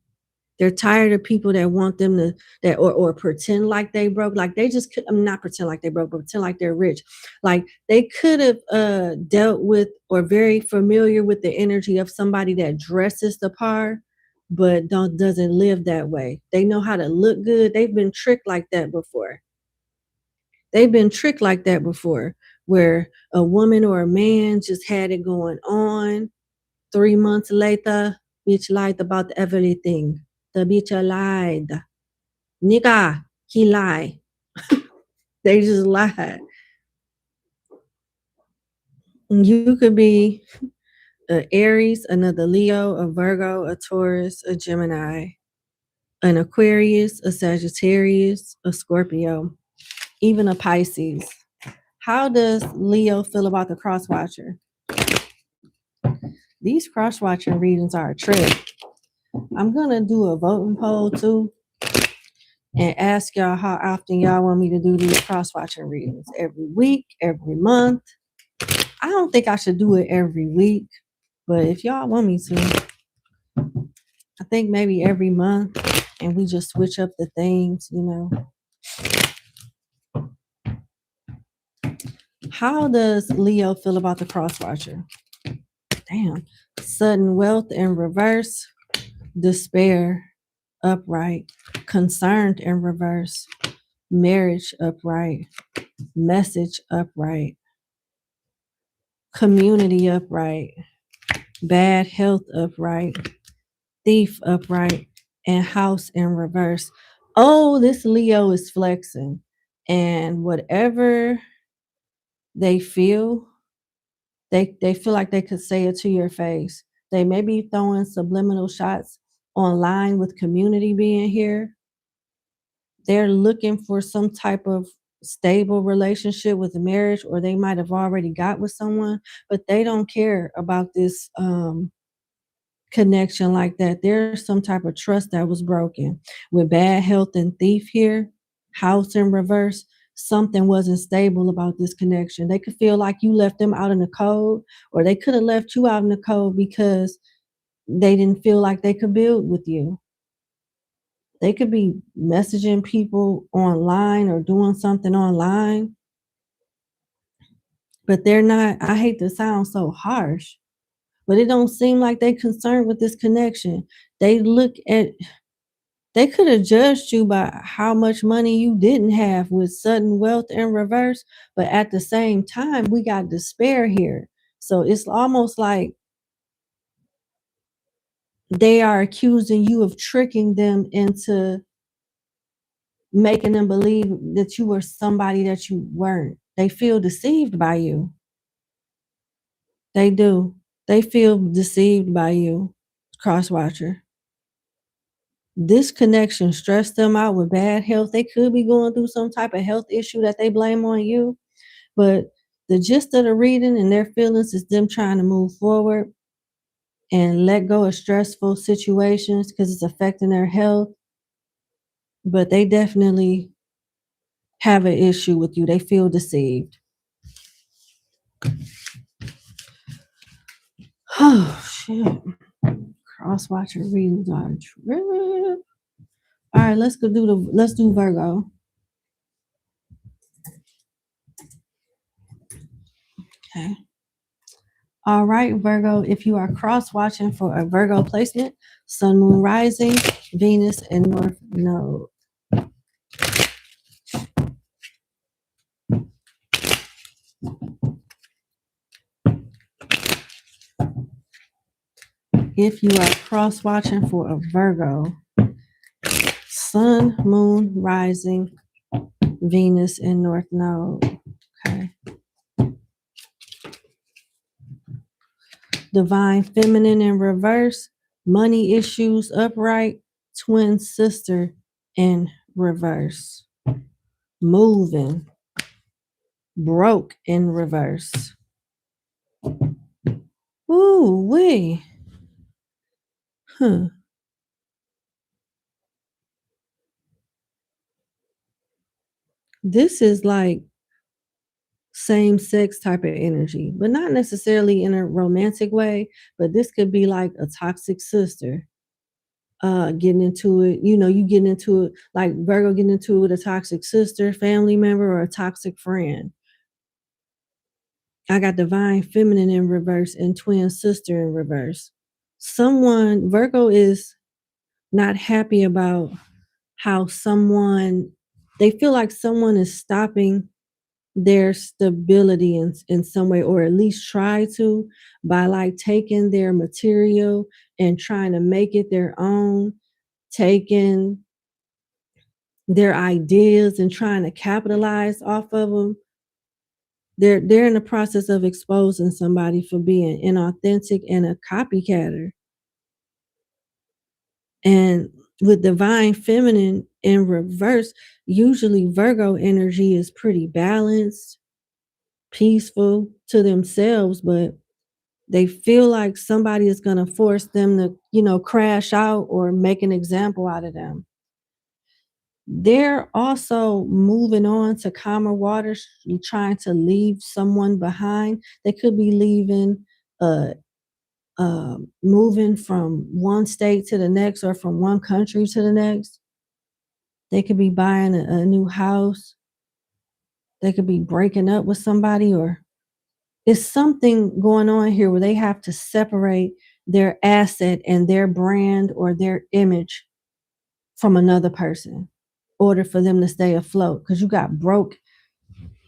They're tired of people that want them to or pretend like they broke, like they just could. Not pretend like they broke, but pretend like they're rich. Like they could have dealt with or very familiar with the energy of somebody that dresses the part, but doesn't live that way. They know how to look good. They've been tricked like that before. Where a woman or a man just had it going on 3 months later, bitch lied about everything. The bitch lied. Nigga, he lied. They just lied. You could be an Aries, another Leo, a Virgo, a Taurus, a Gemini, an Aquarius, a Sagittarius, a Scorpio, even a Pisces. How does Leo feel about the crosswatcher? These crosswatcher readings are a trip. I'm going to do a voting poll too and ask y'all how often y'all want me to do these crosswatcher readings. Every week, every month. I don't think I should do it every week, but if y'all want me to, I think maybe every month and we just switch up the themes, you know. How does Leo feel about the crosswatcher? Damn. Sudden wealth in reverse, despair upright, concerned in reverse, marriage upright, message upright, community upright, bad health upright, thief upright, and house in reverse. Oh, this Leo is flexing. And whatever they feel feel like they could say it to your face. They may be throwing subliminal shots online with community being here. They're looking for some type of stable relationship with a marriage, or they might have already got with someone, but they don't care about this connection like that. There's some type of trust that was broken. With bad health and thief here, house in reverse, something wasn't stable about this connection. They could feel like you left them out in the cold, or they could have left you out in the cold because they didn't feel like they could build with you. They could be messaging people online or doing something online, but they're not, I hate to sound so harsh, but it don't seem like they concerned with this connection. They could have judged you by how much money you didn't have with sudden wealth in reverse, but at the same time, we got despair here. So it's almost like they are accusing you of tricking them into making them believe that you were somebody that you weren't. They feel deceived by you. They do. They feel deceived by you, crosswatcher. This connection stressed them out with bad health. They could be going through some type of health issue that they blame on you. But the gist of the reading and their feelings is them trying to move forward and let go of stressful situations because it's affecting their health. But they definitely have an issue with you. They feel deceived. Oh, shit. Crosswatcher readings are a trip. All right, let's do Virgo. Okay. All right, Virgo, if you are cross-watching for a Virgo placement, Sun, Moon, Rising, Venus, and North Node. If you are cross-watching for a Virgo, Sun, Moon, Rising, Venus, and North Node. Okay. Divine Feminine in reverse, money issues upright, twin sister in reverse. Moving, broke in reverse. Ooh, wee. Huh. This is like same sex type of energy, but not necessarily in a romantic way, but this could be like a toxic sister getting into it. You know, you getting into it like Virgo getting into it with a toxic sister, family member, or a toxic friend. I got divine feminine in reverse and twin sister in reverse. Virgo is not happy about how they feel like someone is stopping their stability in some way, or at least try to, by like taking their material and trying to make it their own, taking their ideas and trying to capitalize off of them. They're in the process of exposing somebody for being inauthentic and a copycatter. And with divine feminine in reverse, usually Virgo energy is pretty balanced, peaceful to themselves, but they feel like somebody is going to force them to, crash out or make an example out of them. They're also moving on to calmer waters, trying to leave someone behind. They could be leaving, moving from one state to the next or from one country to the next. They could be buying a new house. They could be breaking up with somebody, or it's something going on here where they have to separate their asset and their brand or their image from another person in order for them to stay afloat. Because you got broke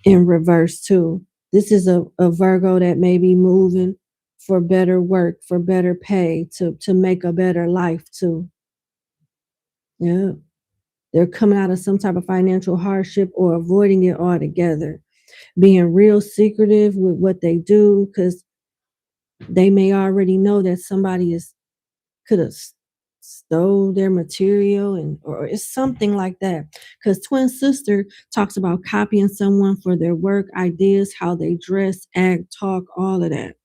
in reverse too. This is a Virgo that may be moving for better work, for better pay, to make a better life too. Yeah. They're coming out of some type of financial hardship or avoiding it altogether. Being real secretive with what they do, because they may already know that somebody could have stole their material, or it's something like that. Because twin sister talks about copying someone for their work, ideas, how they dress, act, talk, all of that.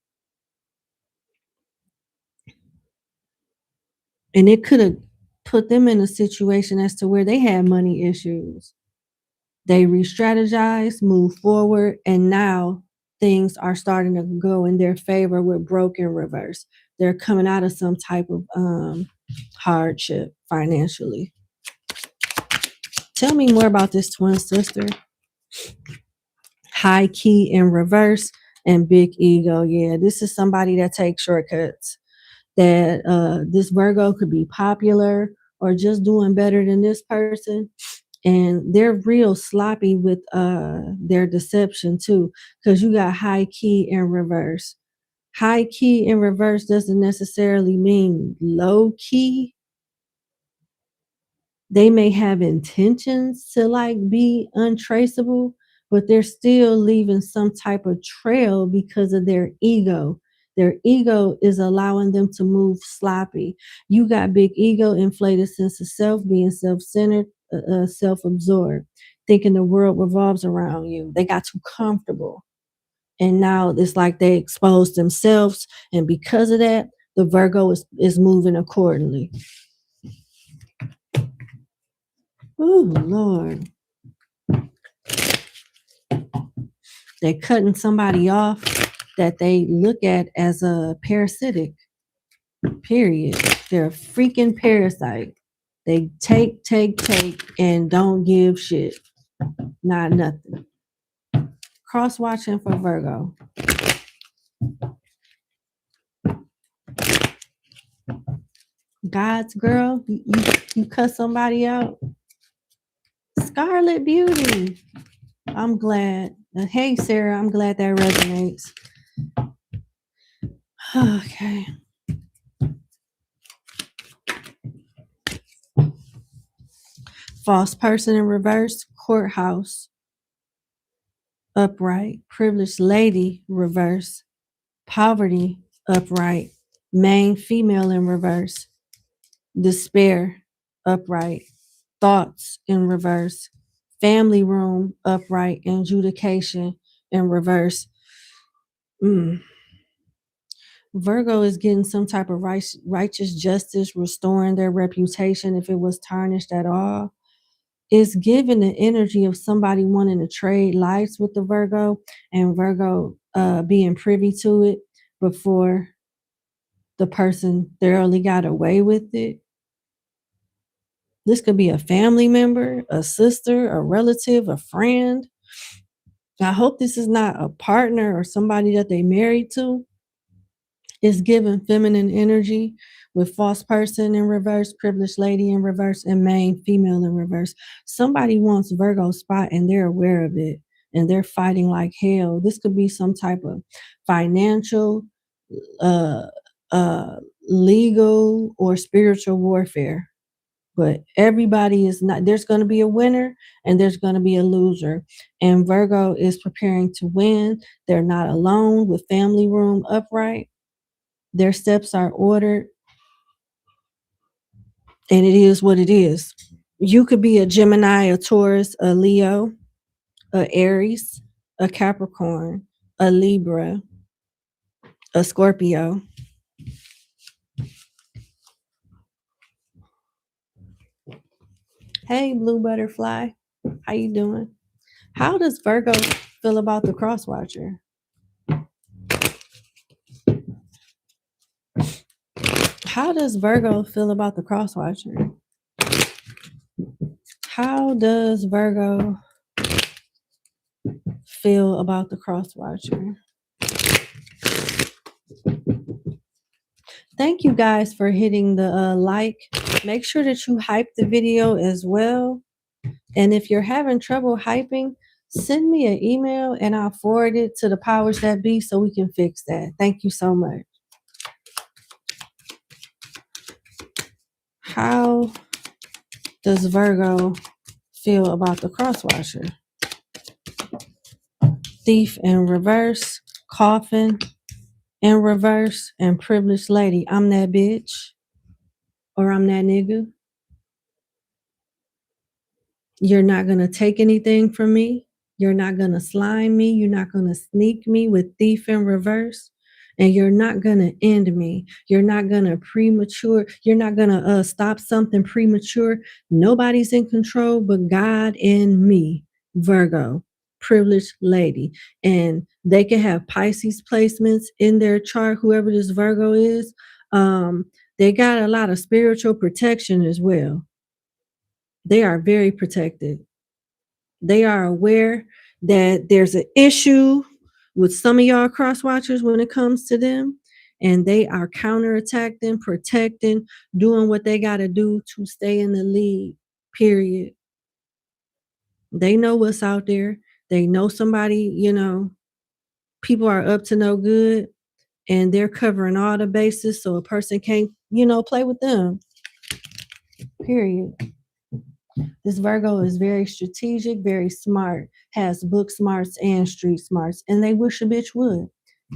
And it could have put them in a situation as to where they had money issues. They re-strategized, moved forward, and now things are starting to go in their favor with broken reverse. They're coming out of some type of hardship financially. Tell me more about this twin sister. High key in reverse and big ego. Yeah, this is somebody that takes shortcuts. That this Virgo could be popular or just doing better than this person. And they're real sloppy with their deception too, because you got high key in reverse. High key in reverse doesn't necessarily mean low key. They may have intentions to like be untraceable, but they're still leaving some type of trail because of their ego. Their ego is allowing them to move sloppy. You got big ego, inflated sense of self, being self-centered, self-absorbed, thinking the world revolves around you. They got too comfortable. And now it's like they exposed themselves. And because of that, the Virgo is moving accordingly. Oh, Lord. They're cutting somebody off that they look at as a parasitic, period. They're a freaking parasite. They take, and don't give shit. Not nothing. Cross watching for Virgo. God's girl, you cut somebody out. Scarlet Beauty. I'm glad. Hey, Sarah, I'm glad that resonates. Okay. False person in reverse, courthouse. Upright. Privileged lady, reverse. Poverty, upright. Main female in reverse. Despair, upright. Thoughts in reverse. Family room, upright. Adjudication in reverse. Virgo is getting some type of righteous justice, restoring their reputation if it was tarnished at all. It's giving the energy of somebody wanting to trade lives with the Virgo, and Virgo being privy to it before the person thoroughly got away with it. This could be a family member, a sister, a relative, a friend. I hope this is not a partner or somebody that they married to. It's giving feminine energy with false person in reverse, privileged lady in reverse, and main female in reverse. Somebody wants Virgo spot and they're aware of it. and they're fighting like hell. This could be some type of financial, uh, legal, or spiritual warfare. But everybody is not, there's going to be a winner and there's going to be a loser. And Virgo is preparing to win. They're not alone with family room upright. Their steps are ordered. And it is what it is. You could be a Gemini, a Taurus, a Leo, a Aries, a Capricorn, a Libra, a Scorpio. Hey, blue butterfly. How you doing? How does Virgo feel about the Crosswatcher? How does Virgo feel about the Crosswatcher? How does Virgo feel about the Crosswatcher? Thank you guys for hitting the like. Make sure that you hype the video as well. And if you're having trouble hyping, send me an email and I'll forward it to the powers that be so we can fix that. Thank you so much. How does Virgo feel about the Crosswatcher? Thief in reverse, coffin in reverse, and privileged lady. I'm that bitch, or I'm that nigga. You're not going to take anything from me. You're not going to slime me. You're not going to sneak me with thief in reverse. And you're not going to end me. You're not going to premature. You're not going to stop something premature. Nobody's in control but God and me, Virgo, privileged lady. And they can have Pisces placements in their chart, whoever this Virgo is. They got a lot of spiritual protection as well. They are very protected. They are aware that there's an issue with some of y'all cross watchers when it comes to them, and they are counterattacking, protecting, doing what they got to do to stay in the lead, period. They know what's out there. They know somebody, people are up to no good, and they're covering all the bases so a person can't, play with them, period. This Virgo is very strategic, very smart, has book smarts and street smarts, and they wish a bitch would.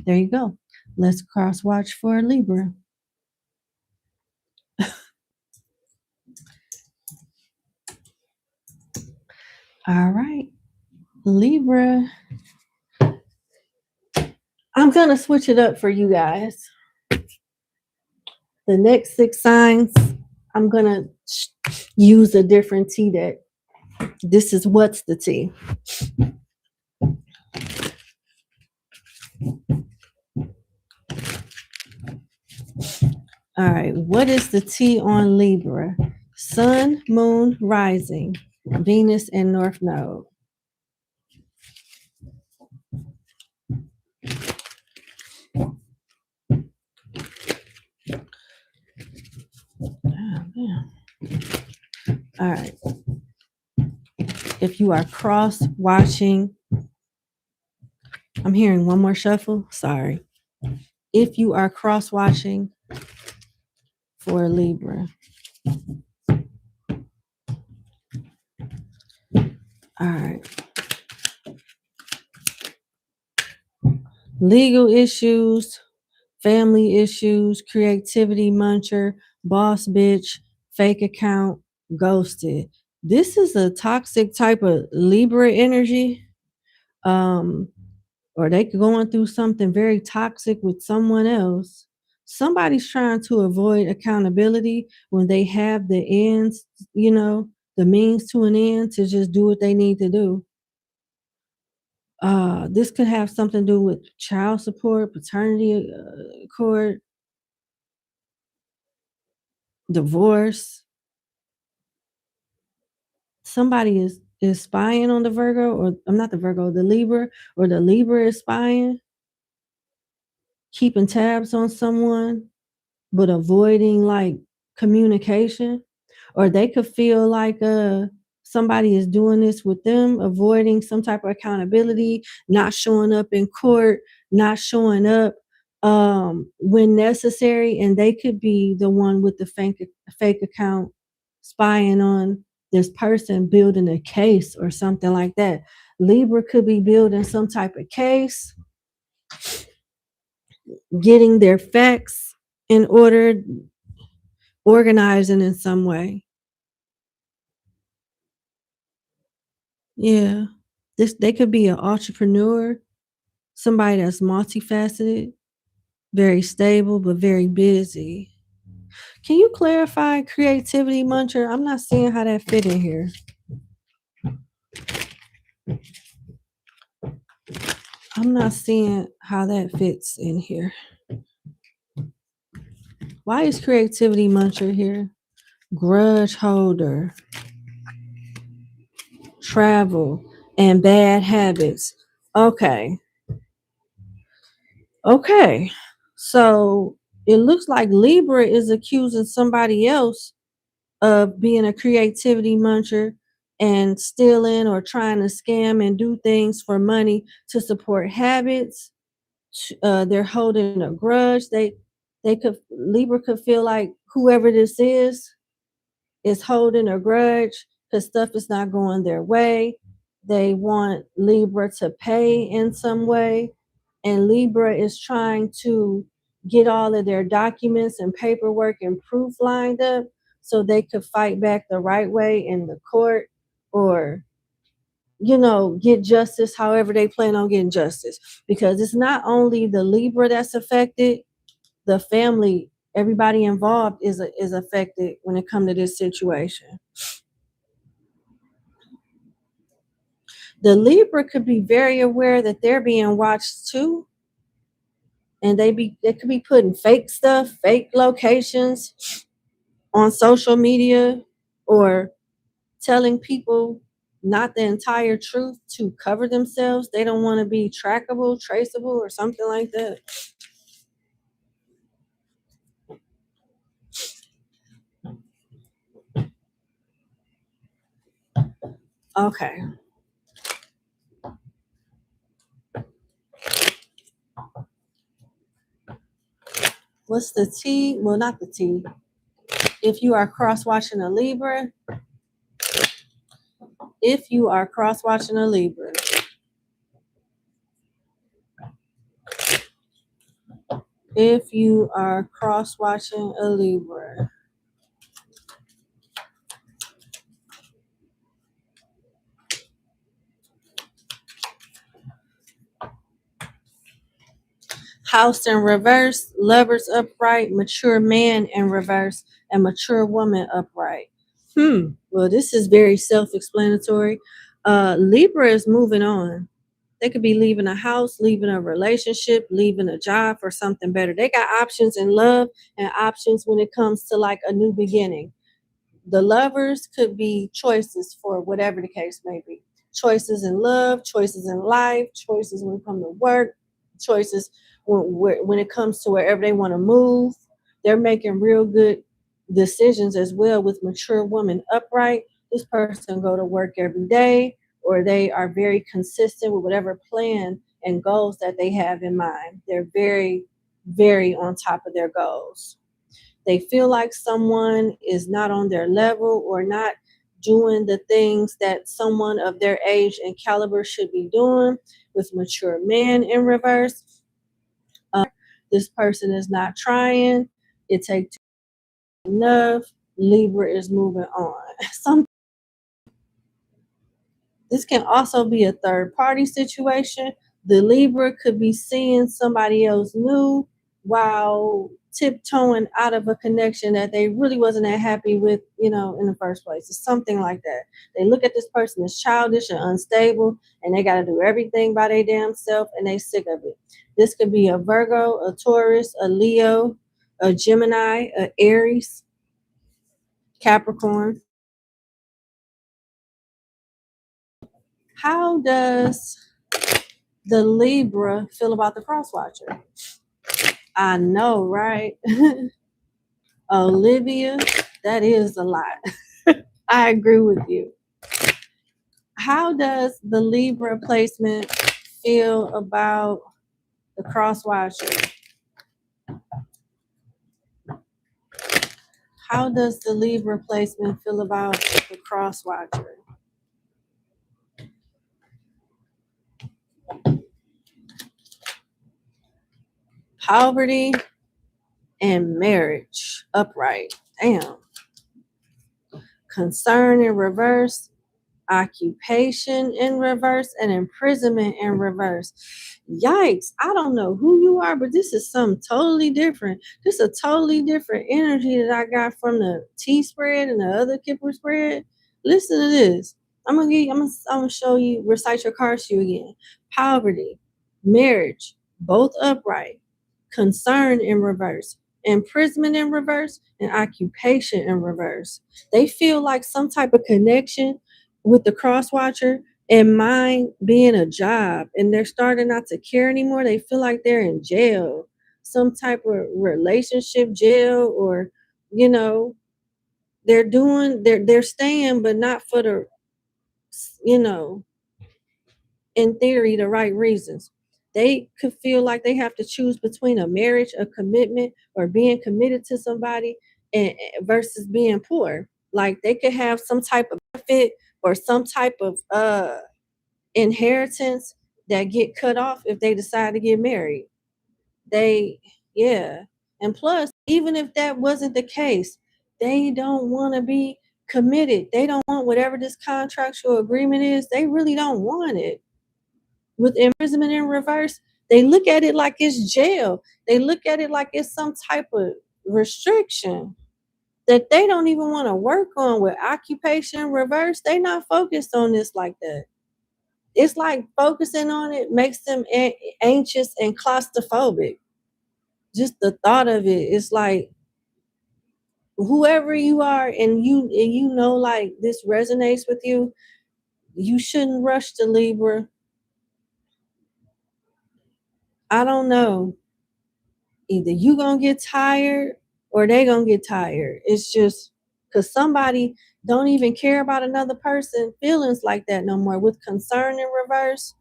There you go. Let's cross watch for Libra. All right. Libra. I'm going to switch it up for you guys. The next 6 signs, I'm going to use a different tea deck. This is What's the Tea? All right. What is the tea on Libra? Sun, Moon, Rising, Venus, and North Node. All right. If you are cross watching, I'm hearing one more shuffle. Sorry. If you are cross watching for Libra. All right. Legal issues, family issues, creativity muncher, boss bitch, fake account, ghosted. This is a toxic type of Libra energy. Or they could going through something very toxic with someone else. Somebody's trying to avoid accountability when they have the ends, the means to an end to just do what they need to do. This could have something to do with child support, paternity court, divorce. Somebody is spying on the Virgo, or I'm not the Virgo, the Libra, or the Libra is spying, keeping tabs on someone, but avoiding like communication. Or they could feel like somebody is doing this with them, avoiding some type of accountability, not showing up in court, not showing up when necessary, and they could be the one with the fake account spying on this person, building a case or something like that. Libra could be building some type of case, getting their facts in order, organizing in some way. Yeah. They could be an entrepreneur, somebody that's multifaceted, very stable, but very busy. Can you clarify creativity muncher? I'm not seeing how that fit in here. I'm not seeing how that fits in here. Why is creativity muncher here? Grudge holder, travel, and bad habits. Okay. Okay. So it looks like Libra is accusing somebody else of being a creativity muncher and stealing or trying to scam and do things for money to support habits. They're holding a grudge. They could Libra could feel like whoever this is holding a grudge because stuff is not going their way. They want Libra to pay in some way, and Libra is trying to get all of their documents and paperwork and proof lined up so they could fight back the right way in the court, or get justice however they plan on getting justice. Because it's not only the Libra that's affected, the family, everybody involved is affected when it comes to this situation. The Libra could be very aware that they're being watched too, and they could be putting fake stuff, fake locations on social media, or telling people not the entire truth to cover themselves. They don't want to be trackable, traceable, or something like that. Okay. What's the T? Well, not the T. If you are cross-watching a Libra, if you are cross-watching a Libra, if you are cross-watching a Libra, House in reverse, lovers upright, mature man in reverse, and mature woman upright. Well, this is very self-explanatory. Libra is moving on. They could be leaving a house, leaving a relationship, leaving a job for something better. They got options in love and options when it comes to like a new beginning. The lovers could be choices for whatever the case may be. Choices in love, choices in life, choices when it comes to work, choices when it comes to wherever they want to move. They're making real good decisions as well with mature women upright. This person go to work every day, or they are very consistent with whatever plan and goals that they have in mind. They're very, very on top of their goals. They feel like someone is not on their level or not doing the things that someone of their age and caliber should be doing. With mature men in reverse, this person is not trying. It takes enough. Libra is moving on. This can also be a third party situation. The Libra could be seeing somebody else new while tiptoeing out of a connection that they really wasn't that happy with, in the first place. It's something like that. They look at this person as childish and unstable, and they got to do everything by their damn self, and they sick of it. This could be a Virgo, a Taurus, a Leo, a Gemini, a Aries, Capricorn. How does the Libra feel about the crosswatcher? I know, right? Olivia, that is a lot. I agree with you. How does the Libra placement feel about the Crosswatcher? How does the Libra placement feel about the Crosswatcher? Poverty and marriage upright. Damn. Concern in reverse. Occupation in reverse, and imprisonment in reverse. Yikes. I don't know who you are, but this is something totally different. This is a totally different energy that I got from the T spread and the other Kipper spread. Listen to this. I'm gonna show you, recite your cards to you again. Poverty, marriage, both upright, concern in reverse, imprisonment in reverse, and occupation in reverse. They feel like some type of connection with the Crosswatcher and mine being a job, and they're starting not to care anymore. They feel like they're in jail, some type of relationship jail, or you know, they're staying, but not for the, you know, in theory, the right reasons. They could feel like they have to choose between a marriage, a commitment, or being committed to somebody, and versus being poor. Like they could have some type of benefit or some type of inheritance that get cut off if they decide to get married. They, yeah. And plus, even if that wasn't the case, they don't want to be committed. They don't want whatever this contractual agreement is. They really don't want it. With imprisonment in reverse, they look at it like it's jail. They look at it like it's some type of restriction that they don't even want to work on. With occupation reverse, they not focused on this like that. It's like focusing on it makes them anxious and claustrophobic. Just the thought of it, it's like whoever you are, and you know, like this resonates with you. You shouldn't rush to Libra. I don't know. Either you gonna get tired or they gonna get tired. It's just because somebody don't even care about another person feelings like that no more. With concern in reverse,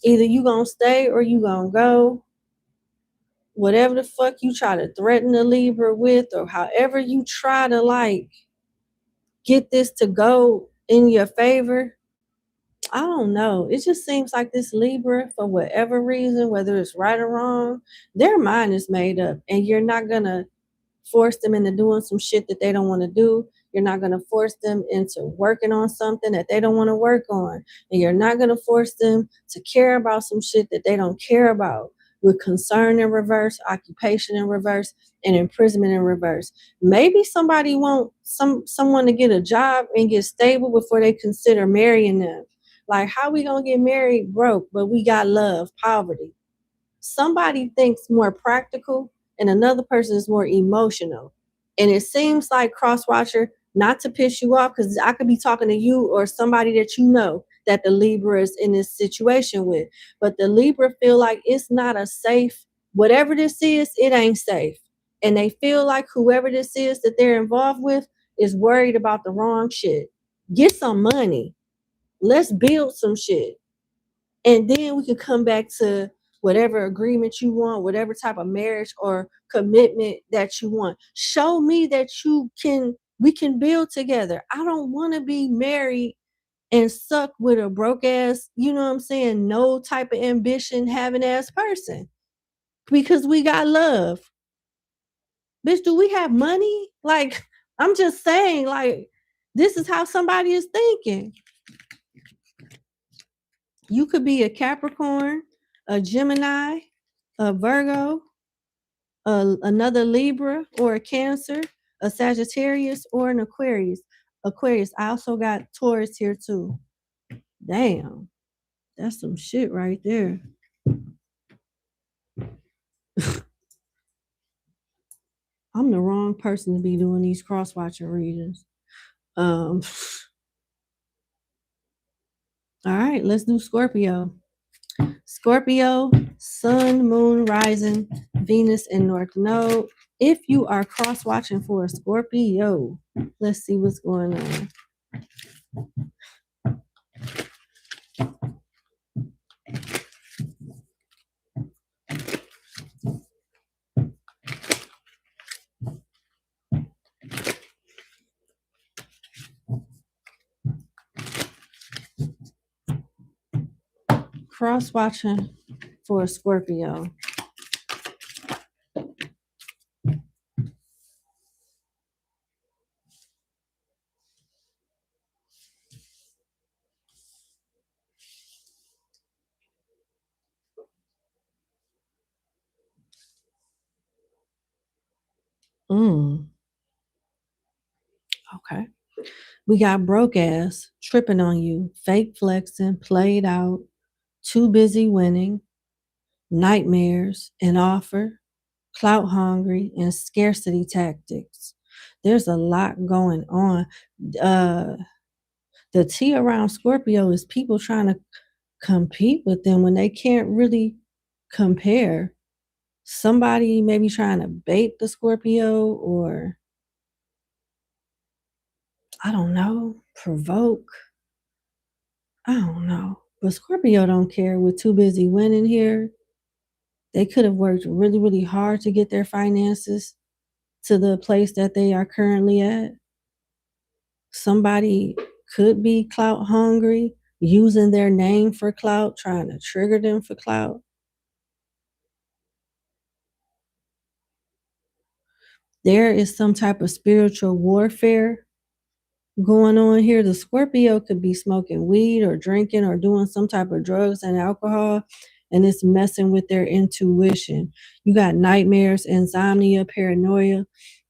either you gonna stay or you gonna go. Whatever the fuck you try to threaten the Libra with, or however you try to like get this to go in your favor, I don't know. It just seems like this Libra, for whatever reason, whether it's right or wrong, their mind is made up, and you're not gonna force them into doing some shit that they don't want to do. You're not going to force them into working on something that they don't want to work on. And you're not going to force them to care about some shit that they don't care about. With concern in reverse, occupation in reverse, and imprisonment in reverse. Maybe somebody want someone to get a job and get stable before they consider marrying them. Like, how we gonna get married broke, but we got love, poverty? Somebody thinks more practical and another person is more emotional. And it seems like, Crosswatcher, not to piss you off, because I could be talking to you or somebody that you know that the Libra is in this situation with. But the Libra feel like it's not a safe, whatever this is, it ain't safe. And they feel like whoever this is that they're involved with is worried about the wrong shit. Get some money. Let's build some shit. And then we can come back to whatever agreement you want, whatever type of marriage or commitment that you want. Show me that we can build together. I don't want to be married and stuck with a broke ass, you know what I'm saying, no type of ambition having ass person. Because we got love. Bitch, do we have money? Like, I'm just saying, like, this is how somebody is thinking. You could be a Capricorn, a Gemini, a Virgo, another Libra, or a Cancer, a Sagittarius, or an Aquarius. Aquarius. I also got Taurus here too. Damn, that's some shit right there. I'm the wrong person to be doing these cross-watcher readings. All right, let's do Scorpio. Scorpio, Sun, Moon, Rising, Venus, and North Node. If you are cross-watching for a Scorpio, let's see what's going on. cross watching for a Scorpio. Okay. We got broke ass, tripping on you, fake flexing, played out, too busy winning, nightmares, an offer, clout hungry, and scarcity tactics. There's a lot going on. The T around Scorpio is people trying to compete with them when they can't really compare. Somebody maybe trying to bait the Scorpio, or I don't know, provoke. I don't know. But Scorpio don't care. We're too busy winning here. They could have worked really, really hard to get their finances to the place that they are currently at. Somebody could be clout hungry, using their name for clout, trying to trigger them for clout. There is some type of spiritual warfare going on here. The Scorpio could be smoking weed or drinking or doing some type of drugs and alcohol, and it's messing with their intuition. You got nightmares, insomnia, paranoia,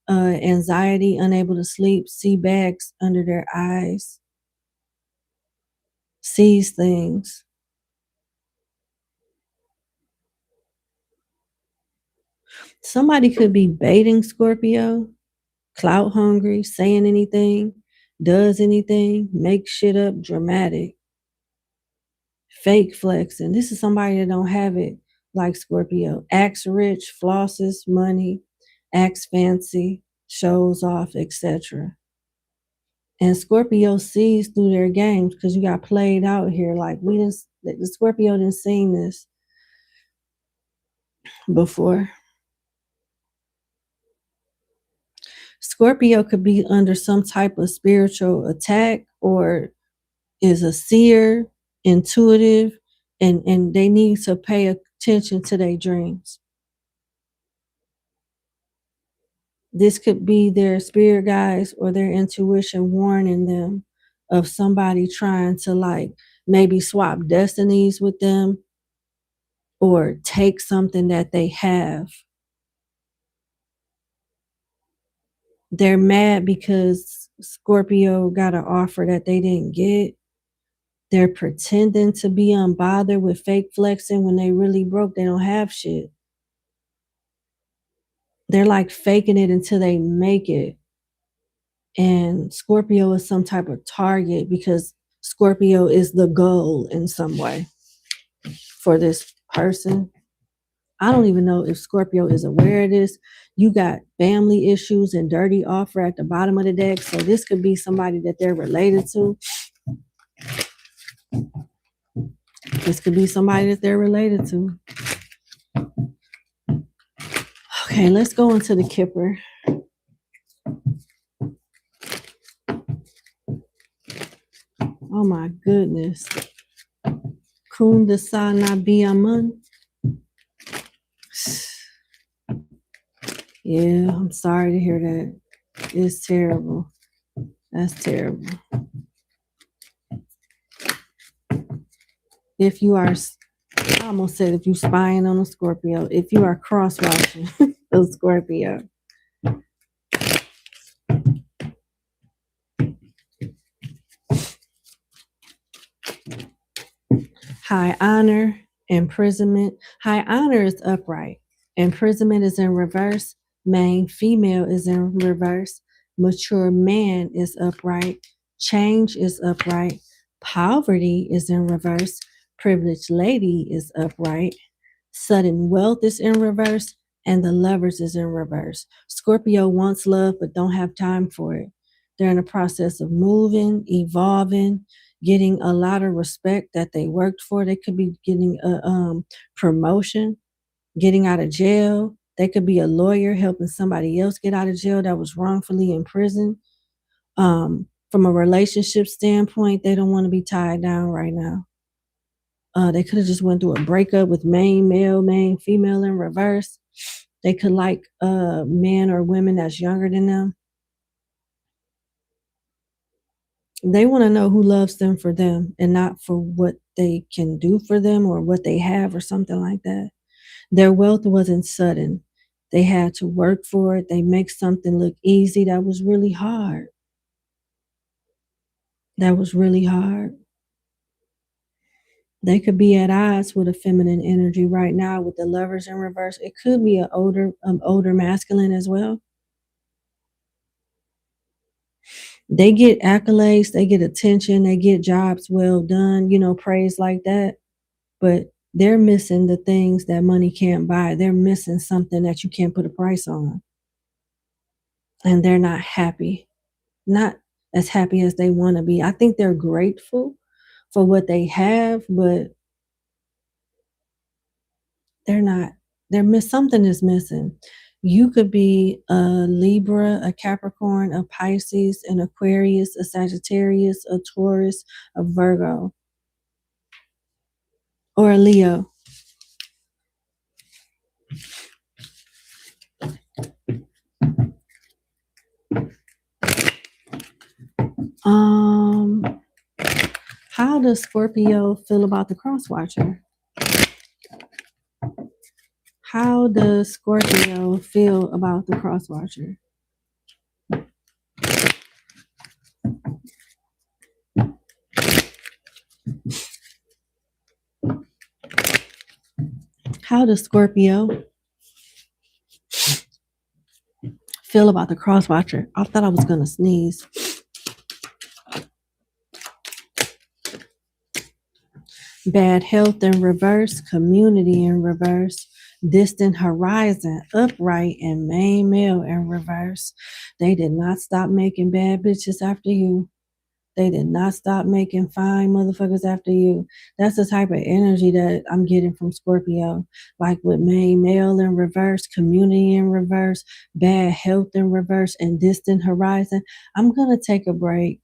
anxiety, unable to sleep, see bags under their eyes, sees things. Somebody could be baiting Scorpio, clout hungry, saying anything, does anything, makes shit up, dramatic, fake flexing. This is somebody that don't have it like Scorpio. Acts rich, flosses money, acts fancy, shows off, etc. And Scorpio sees through their games because you got played out here. Like the Scorpio didn't seen this before. Scorpio could be under some type of spiritual attack, or is a seer, intuitive, and they need to pay attention to their dreams. This could be their spirit guides or their intuition warning them of somebody trying to like maybe swap destinies with them or take something that they have. They're mad because Scorpio got an offer that they didn't get. They're pretending to be unbothered with fake flexing when they really broke. They don't have shit. They're like faking it until they make it. And Scorpio is some type of target because Scorpio is the goal in some way for this person. I don't even know if Scorpio is aware of this. You got family issues and dirty offer at the bottom of the deck. So this could be somebody that they're related to. This could be somebody that they're related to. Okay, let's go into the Kipper. Oh my goodness. Kunda Sana Biamun. Yeah, I'm sorry to hear that. It's terrible. That's terrible. If you are, I almost said if you spying on a Scorpio, if you are cross-watching a Scorpio. High honor, imprisonment. High honor is upright. Imprisonment is in reverse. Main female is in reverse. Mature man is upright. Change is upright. Poverty is in reverse. Privileged lady is upright. Sudden wealth is in reverse. And the lovers is in reverse. Scorpio wants love but don't have time for it. They're in the process of moving, evolving, getting a lot of respect that they worked for. They could be getting a promotion, getting out of jail. They could be a lawyer helping somebody else get out of jail that was wrongfully in prison. From a relationship standpoint, they don't want to be tied down right now. They could have just went through a breakup with main male, main female in reverse. They could like men or women that's younger than them. They want to know who loves them for them and not for what they can do for them or what they have or something like that. Their wealth wasn't sudden. They had to work for it. They make something look easy that was really hard. That was really hard. They could be at odds with a feminine energy right now with the Lovers in reverse. It could be an older masculine as well. They get accolades, they get attention, they get jobs well done, praise like that. But they're missing the things that money can't buy. They're missing something that you can't put a price on. And they're not happy, not as happy as they want to be. I think they're grateful for what they have, but they're not. Something is missing. You could be a Libra, a Capricorn, a Pisces, an Aquarius, a Sagittarius, a Taurus, a Virgo, or a Leo. How does Scorpio feel about the Crosswatcher? How does Scorpio feel about the Crosswatcher? How does Scorpio feel about the Crosswatcher? I thought I was going to sneeze. Bad health in reverse, community in reverse, distant horizon, upright, and main male in reverse. They did not stop making bad bitches after you. They did not stop making fine motherfuckers after you. That's the type of energy that I'm getting from Scorpio. Like with main male in reverse, community in reverse, bad health in reverse, and distant horizon. I'm going to take a break.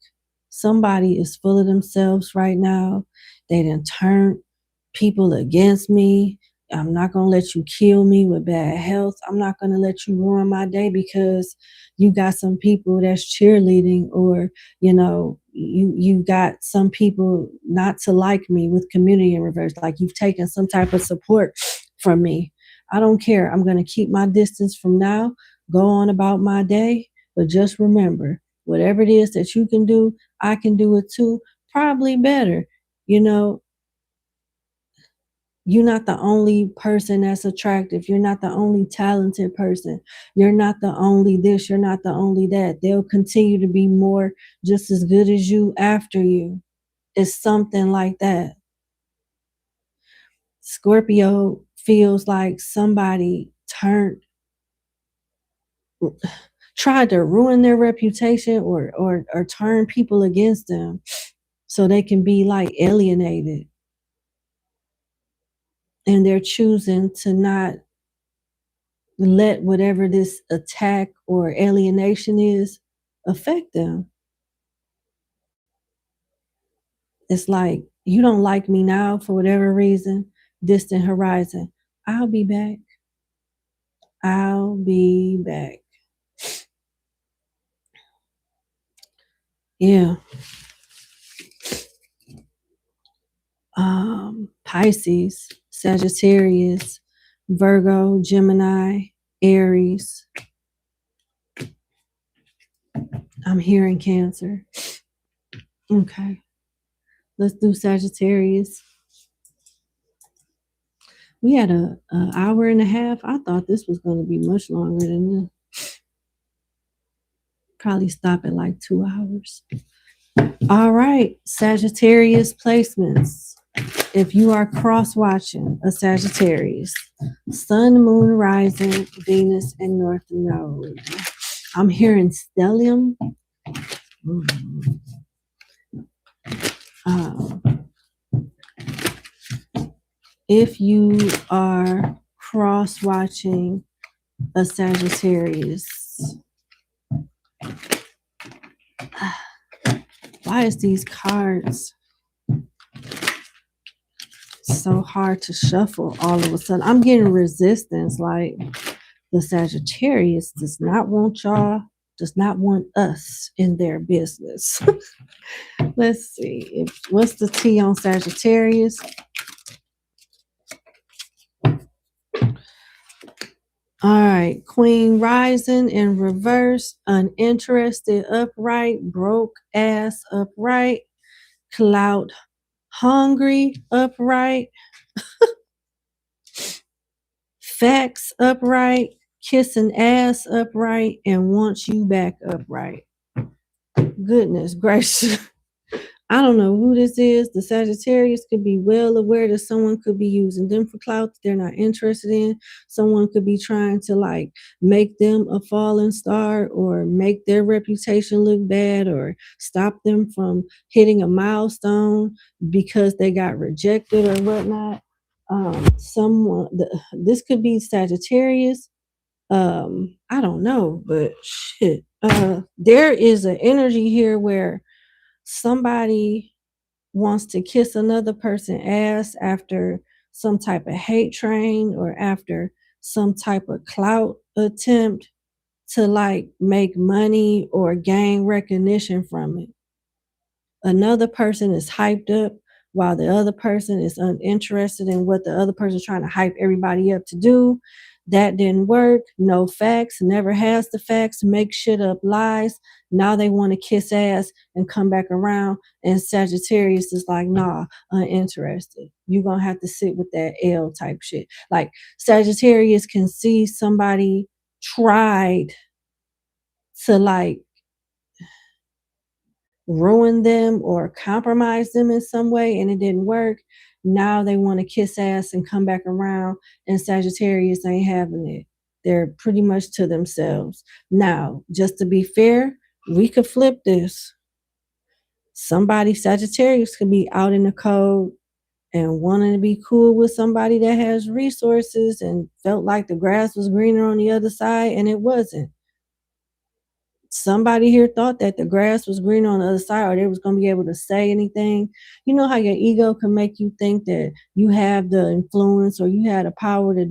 Somebody is full of themselves right now. They done turned people against me. I'm not going to let you kill me with bad health. I'm not going to let you ruin my day because you got some people that's cheerleading, or, you got some people not to like me with community in reverse. Like you've taken some type of support from me. I don't care. I'm going to keep my distance from now, go on about my day. But just remember, whatever it is that you can do, I can do it too. Probably better. You're not the only person that's attractive. You're not the only talented person. You're not the only this. You're not the only that. They'll continue to be more just as good as you after you. It's something like that. Scorpio feels like somebody tried to ruin their reputation or turn people against them so they can be like alienated. And they're choosing to not let whatever this attack or alienation is affect them. It's like, you don't like me now for whatever reason, distant horizon. I'll be back. I'll be back. Yeah. Pisces, Sagittarius, Virgo, Gemini, Aries. I'm hearing Cancer. Okay. Let's do Sagittarius. We had an hour and a half. I thought this was going to be much longer than this. Probably stop at like 2 hours. All right, Sagittarius placements. If you are cross-watching a Sagittarius, Sun, Moon, Rising, Venus, and North Node. I'm hearing stellium. If you are cross-watching a Sagittarius, why is these cards so hard to shuffle all of a sudden. I'm getting resistance, like the Sagittarius does not want y'all, does not want us in their business. Let's see. What's the T on Sagittarius? All right. Queen rising in reverse, uninterested upright, broke ass upright, clout hungry upright, facts upright, kissing ass upright, and wants you back upright. Goodness gracious. I don't know who this is. The Sagittarius could be well aware that someone could be using them for clout that they're not interested in. Someone could be trying to like make them a falling star or make their reputation look bad or stop them from hitting a milestone because they got rejected or whatnot. This could be Sagittarius. I don't know, but shit. There is an energy here where somebody wants to kiss another person's ass after some type of hate train or after some type of clout attempt to like make money or gain recognition from it. Another person is hyped up while the other person is uninterested in what the other person is trying to hype everybody up to do. That didn't work. No facts, never has the facts, make shit up lies. Now they want to kiss ass and come back around. And Sagittarius is like, nah, uninterested. You're going to have to sit with that L type shit. Like Sagittarius can see somebody tried to like ruin them or compromise them in some way and it didn't work. Now they want to kiss ass and come back around, and Sagittarius ain't having it. They're pretty much to themselves. Now, just to be fair, we could flip this. Somebody, Sagittarius, could be out in the cold and wanting to be cool with somebody that has resources and felt like the grass was greener on the other side, and it wasn't. Somebody here thought that the grass was greener on the other side or they was going to be able to say anything. You know how your ego can make you think that you have the influence or you had the power to,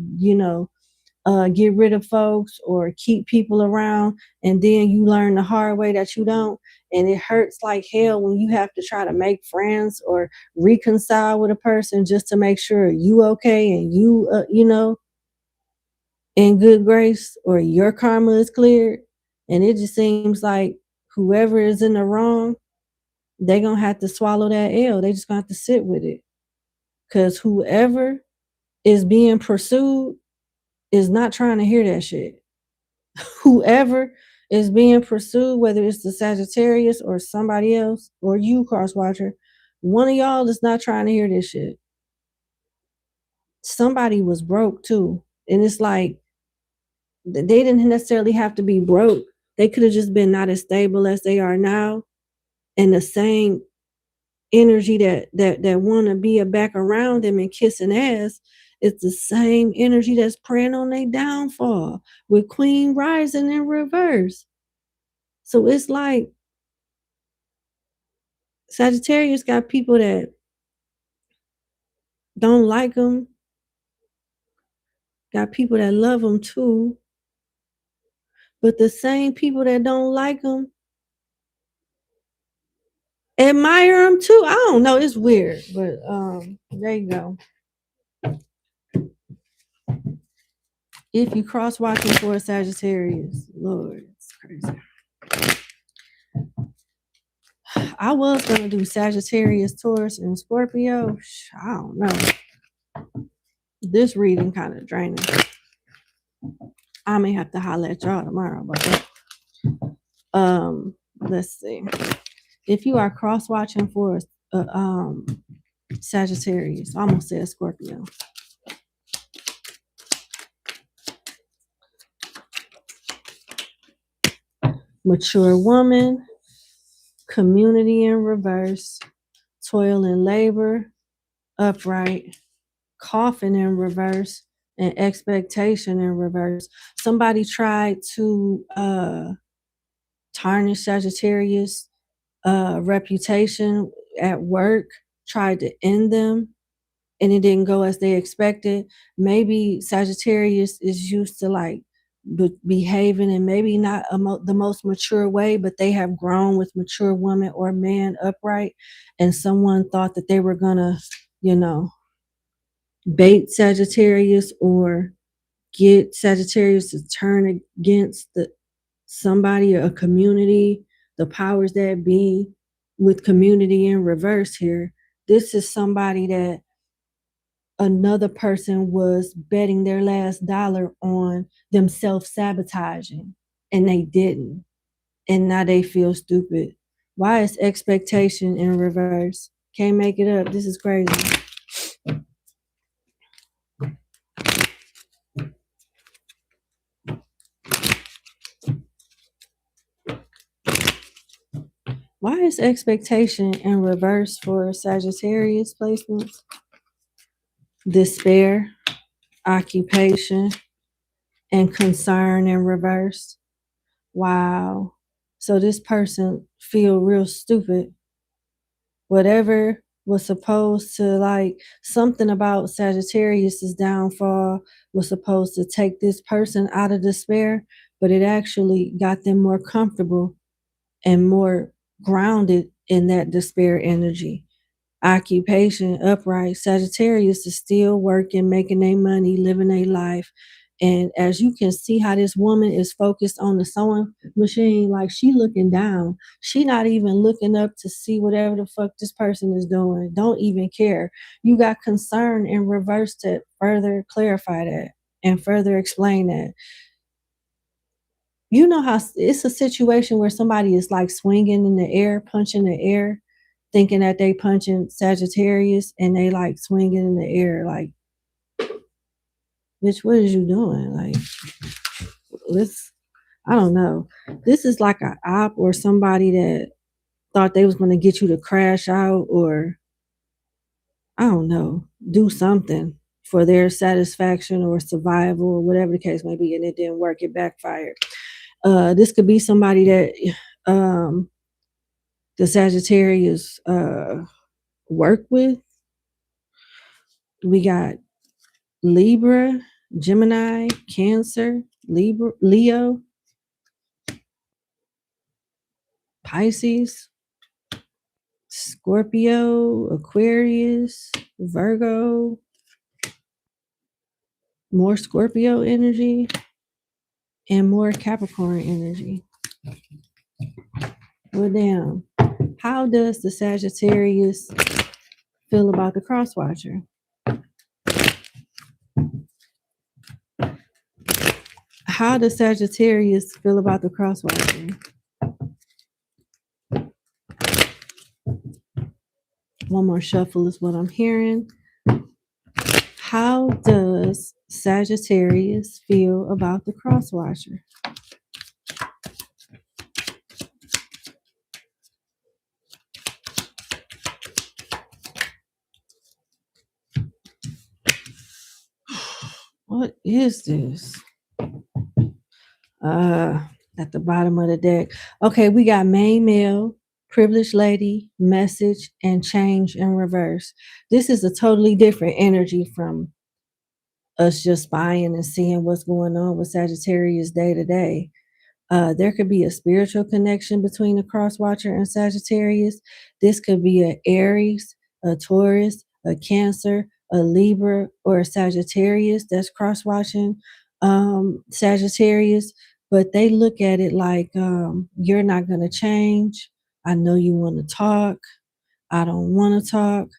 get rid of folks or keep people around, and then you learn the hard way that you don't, and it hurts like hell when you have to try to make friends or reconcile with a person just to make sure you okay and you in good grace or your karma is cleared. And it just seems like whoever is in the wrong, they're going to have to swallow that L. They just going to have to sit with it. Because whoever is being pursued is not trying to hear that shit. Whoever is being pursued, whether it's the Sagittarius or somebody else or you, Crosswatcher, one of y'all is not trying to hear this shit. Somebody was broke too. And it's like, they didn't necessarily have to be broke. They could have just been not as stable as they are now. And the same energy that want to be back around them and kissing ass, it's the same energy that's preying on their downfall with Queen rising in reverse. So it's like Sagittarius got people that don't like them, got people that love them too. But the same people that don't like them admire them too. I don't know. It's weird, but there you go. If you cross watching for a Sagittarius, Lord, it's crazy. I was gonna do Sagittarius, Taurus, and Scorpio. I don't know. This reading kind of draining. I may have to holler at y'all tomorrow about that. Let's see. If you are cross watching for Sagittarius, I almost said Scorpio. Mature woman, community in reverse, toil and labor, upright, coffin in reverse, and expectation in reverse. Somebody tried to tarnish Sagittarius reputation at work, tried to end them. and it didn't go as they expected. Maybe Sagittarius is used to like behaving in maybe not the most mature way, but they have grown with mature women or men upright, and someone thought that they were gonna, you know, bait Sagittarius or get Sagittarius to turn against somebody, a community, the powers that be, with community in reverse here. This is somebody that another person was betting their last dollar on them self-sabotaging, and they didn't. And now they feel stupid. Why is expectation in reverse? Can't make it up. This is crazy. Why is expectation in reverse for Sagittarius placements? Despair, occupation, and concern in reverse. Wow. So this person feel real stupid. Whatever was supposed to, like, something about Sagittarius's downfall was supposed to take this person out of despair, but it actually got them more comfortable and more grounded in that despair energy. Occupation upright. Sagittarius is still working, making their money, living their life. And as you can see how this woman is focused on the sewing machine, like she looking down. She not even looking up to see whatever the fuck this person is doing. Don't even care. You got concern in reverse to further clarify that and further explain that. You know how it's a situation where somebody is like swinging in the air, punching the air, thinking that they punching Sagittarius, and they like swinging in the air like, bitch, what is you doing? Like, I don't know. This is like an op or somebody that thought they was going to get you to crash out, or I don't know, do something for their satisfaction or survival or whatever the case may be, and it didn't work. It backfired. This could be somebody that the Sagittarius work with. We got Libra, Gemini, Cancer, Libra, Leo, Pisces, Scorpio, Aquarius, Virgo, more Scorpio energy, and more Capricorn energy. Well, damn. How does the Sagittarius feel about the Crosswatcher? How does Sagittarius feel about the Crosswatcher? One more shuffle is what I'm hearing. How does Sagittarius feel about the Crosswatcher? What is this? At the bottom of the deck. Okay, we got main male, privileged lady, message, and change in reverse. This is a totally different energy from us just spying and seeing what's going on with Sagittarius day to day. There could be a spiritual connection between a Crosswatcher and Sagittarius. This could be an Aries, a Taurus, a Cancer, a Libra, or a Sagittarius that's cross-watching Sagittarius, but they look at it like, you're not going to change. I know you want to talk. I don't want to talk.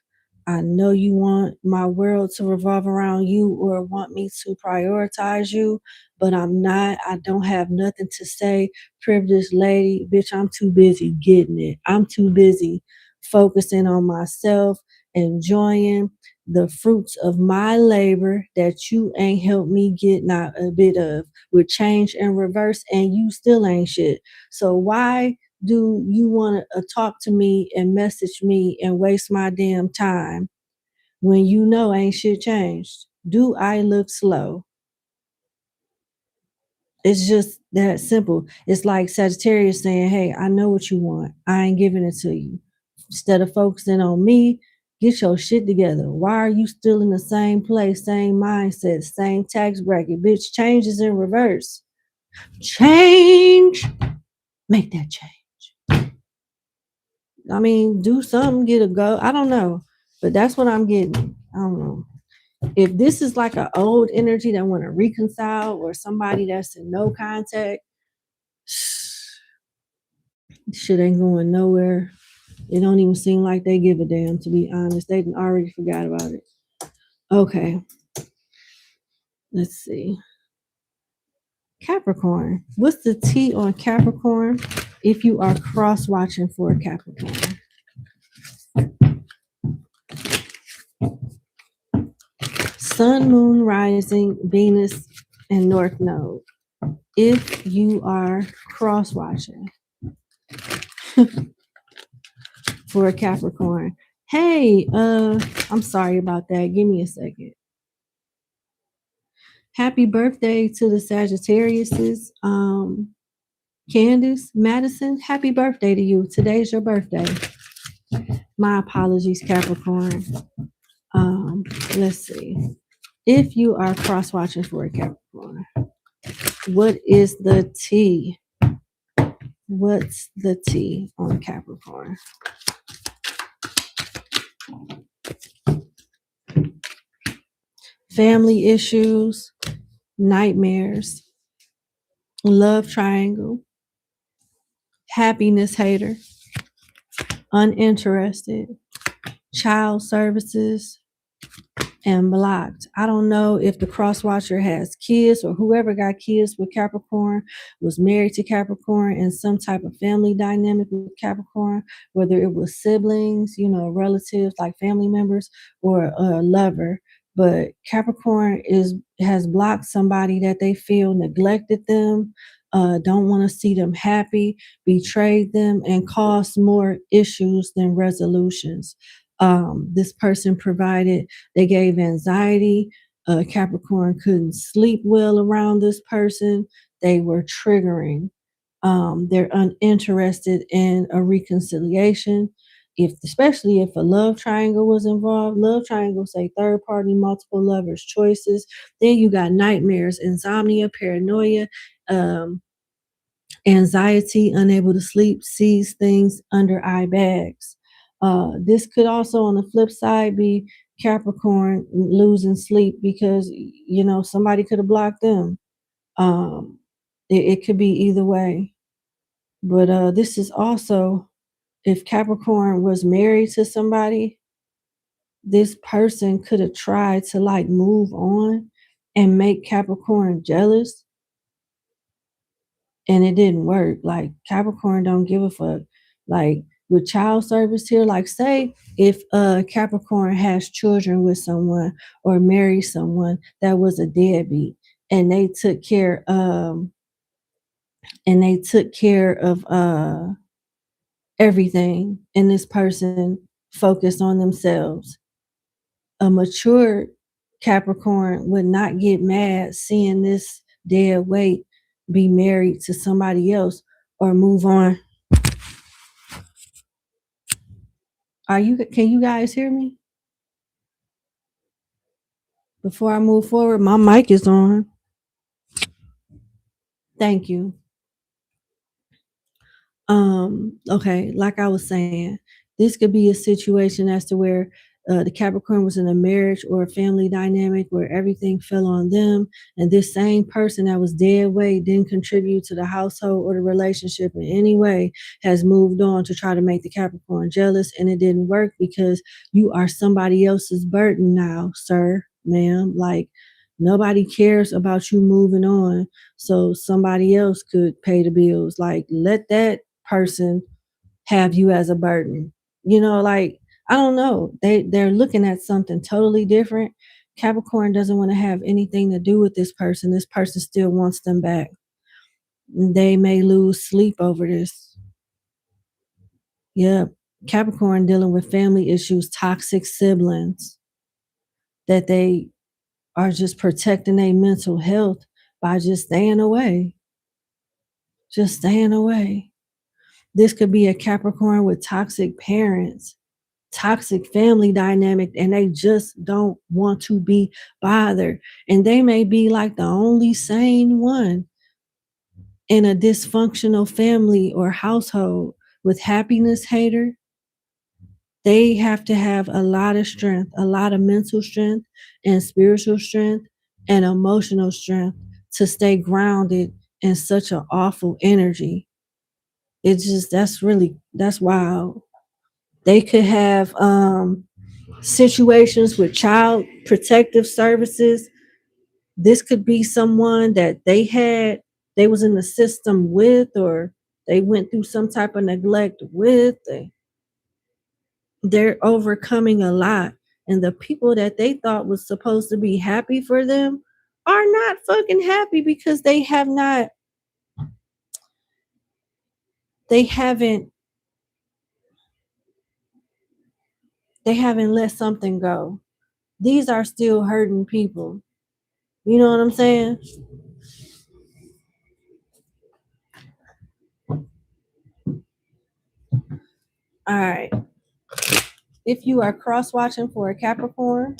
I know you want my world to revolve around you or want me to prioritize you, but I'm not. I don't have nothing to say. Privileged lady, bitch, I'm too busy getting it. I'm too busy focusing on myself, enjoying the fruits of my labor that you ain't helped me get not a bit of, with change and reverse, and you still ain't shit. So why do you want to talk to me and message me and waste my damn time when you know ain't shit changed? Do I look slow? It's just that simple. It's like Sagittarius saying, hey, I know what you want. I ain't giving it to you. Instead of focusing on me, Get your shit together. Why are you still in the same place, same mindset, same tax bracket? Bitch, change is in reverse. Change. Make that change. I mean, do something, get a go. I don't know. But that's what I'm getting. I don't know. If this is like an old energy that want to reconcile, or somebody that's in no contact, shit ain't going nowhere. It don't even seem like they give a damn, to be honest. They already forgot about it. Okay. Let's see. Capricorn. What's the T on Capricorn if you are cross-watching for a Capricorn? Sun, Moon, Rising, Venus, and North Node. If you are cross-watching for a Capricorn. Hey, I'm sorry about that. Give me a second. Happy birthday to the Sagittariuses. Candace Madison, happy birthday to you. Today's your birthday. My apologies, Capricorn. Let's see. If you are cross-watching for a Capricorn, what is the T? What's the T on Capricorn? Family issues, nightmares, love triangle, happiness hater, uninterested, child services, and blocked. I don't know if the cross-watcher has kids, or whoever got kids with Capricorn was married to Capricorn and some type of family dynamic with Capricorn, whether it was siblings, relatives like family members, or a lover. But Capricorn has blocked somebody that they feel neglected them, don't want to see them happy, betrayed them, and caused more issues than resolutions. This person provided, they gave anxiety. Capricorn couldn't sleep well around this person. They were triggering. They're uninterested in a reconciliation. Especially if a love triangle was involved, love triangle say third party, multiple lovers, choices. Then you got nightmares, insomnia, paranoia, anxiety, unable to sleep, sees things under eye bags. This could also, on the flip side, be Capricorn losing sleep because, somebody could have blocked them. It could be either way. But this is also, if Capricorn was married to somebody, this person could have tried to move on and make Capricorn jealous, and it didn't work. Capricorn don't give a fuck. With child service here, say if Capricorn has children with someone or married someone that was a deadbeat, and they took care of everything, and this person focused on themselves. A mature Capricorn would not get mad seeing this dead weight be married to somebody else or move on. Can you guys hear me? Before I move forward, my mic is on. Thank you. Okay, like I was saying, this could be a situation as to where the Capricorn was in a marriage or a family dynamic where everything fell on them, and this same person that was dead weight didn't contribute to the household or the relationship in any way has moved on to try to make the Capricorn jealous, and it didn't work because you are somebody else's burden now, sir, ma'am. Nobody cares about you moving on, so somebody else could pay the bills. Let that person have you as a burden. I don't know. They're looking at something totally different. Capricorn doesn't want to have anything to do with this person. This person still wants them back. They may lose sleep over this. Yep. Capricorn dealing with family issues, toxic siblings, that they are just protecting their mental health by just staying away. Just staying away. This could be a Capricorn with toxic parents, toxic family dynamic, and they just don't want to be bothered. And they may be like the only sane one in a dysfunctional family or household with happiness hater. They have to have a lot of strength, a lot of mental strength and spiritual strength and emotional strength to stay grounded in such an awful energy. It's just, that's wild. They could have situations with child protective services. This could be someone that they was in the system with, or they went through some type of neglect with. They're overcoming a lot. And the people that they thought was supposed to be happy for them are not fucking happy because they haven't let something go. These are still hurting people. You know what I'm saying? All right. If you are cross watching for a Capricorn,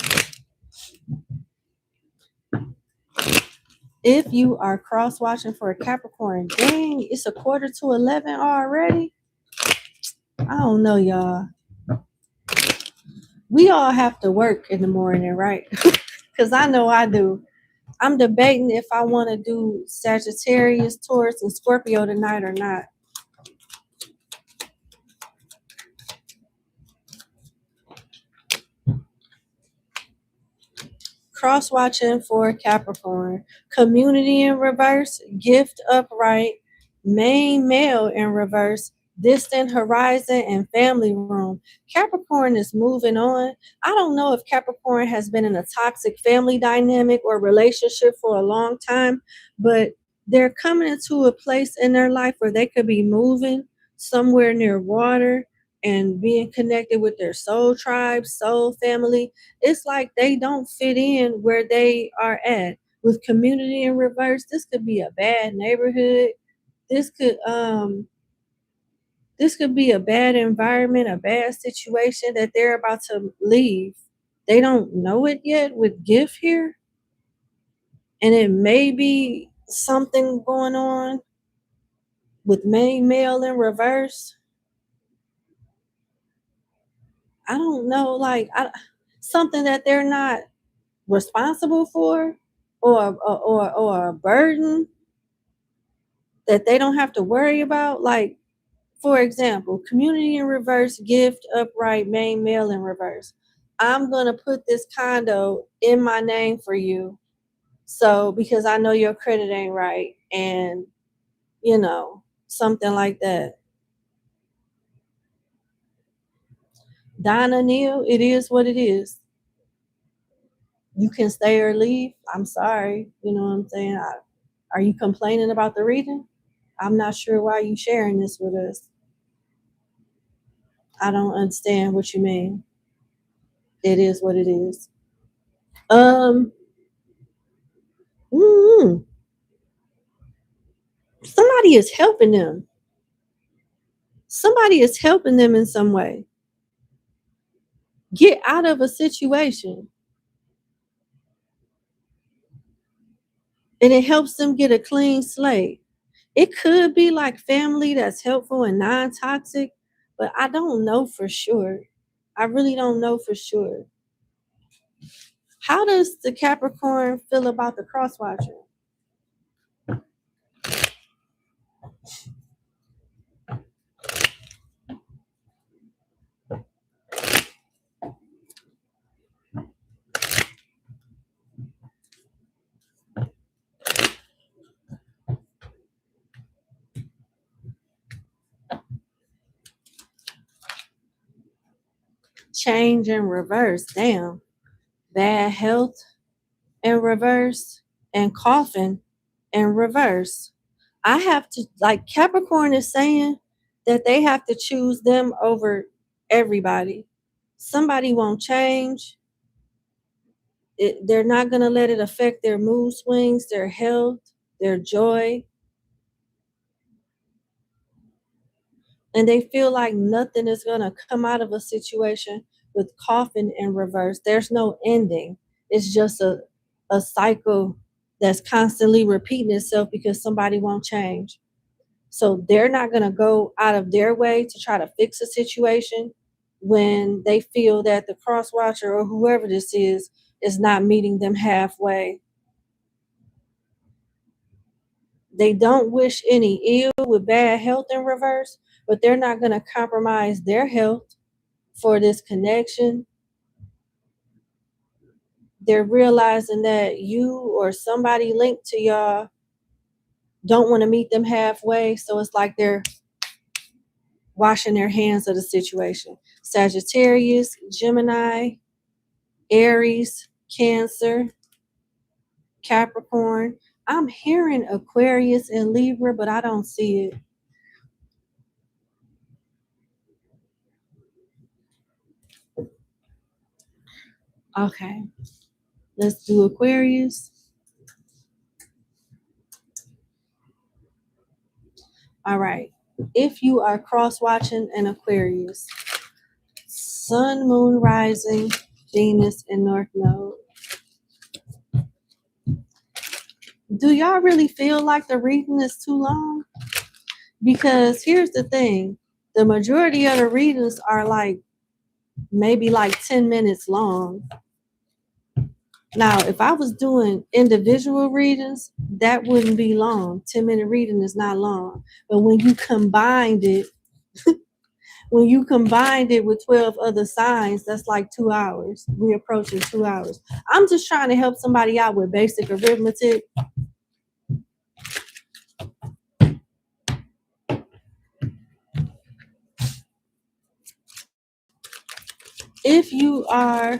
dang, it's a 11:15 already. I don't know, y'all. We all have to work in the morning, right? Because I know I do. I'm debating if I want to do Sagittarius, Taurus, and Scorpio tonight or not. Cross watching for Capricorn. Community in reverse, gift upright, main male in reverse, distant horizon, and family room. Capricorn is moving on. I don't know if Capricorn has been in a toxic family dynamic or relationship for a long time, but they're coming into a place in their life where they could be moving somewhere near water and being connected with their soul tribe, soul family. It's like they don't fit in where they are at. With community in reverse, this could be a bad neighborhood. This could be a bad environment, a bad situation that they're about to leave. They don't know it yet with gift here. And it may be something going on with main male in reverse. I don't know, like something that they're not responsible for, or a burden that they don't have to worry about. Like, for example, community in reverse, gift upright, main male in reverse. I'm going to put this condo in my name for you. So, because I know your credit ain't right, and, something like that. Donna Neal, it is what it is. You can stay or leave. I'm sorry. You know what I'm saying? Are you complaining about the reading? I'm not sure why you sharing this with us. I don't understand what you mean. It is what it is. Um, mm, somebody is helping them. Somebody is helping them in some way. Get out of a situation. And it helps them get a clean slate. It could be like family that's helpful and non-toxic, but I don't know for sure. I really don't know for sure. How does the Capricorn feel about the cross watcher? Change in reverse. Damn. Bad health in reverse, and coughing in reverse. I have to, like, Capricorn is saying that they have to choose them over everybody. Somebody won't change. They're not going to let it affect their mood swings, their health, their joy. and they feel like nothing is going to come out of a situation with coffin in reverse. There's no ending. It's just a cycle that's constantly repeating itself because somebody won't change. So they're not going to go out of their way to try to fix a situation when they feel that the cross watcher or whoever this is not meeting them halfway. They don't wish any ill with bad health in reverse, but they're not going to compromise their health for this connection. They're realizing that you or somebody linked to y'all don't want to meet them halfway. So it's like they're washing their hands of the situation. Sagittarius, Gemini, Aries, Cancer, Capricorn. I'm hearing Aquarius and Libra, but I don't see it. Okay, let's do Aquarius. All right. If you are cross-watching an Aquarius, Sun, Moon, Rising, Venus, and North Node, do y'all really feel like the reading is too long? Because here's the thing. The majority of the readings are like maybe like 10 minutes long. Now, if I was doing individual readings, that wouldn't be long. 10-minute reading is not long. But when you combined it, with 12 other signs, that's like 2 hours. We're approaching 2 hours. I'm just trying to help somebody out with basic arithmetic. If you are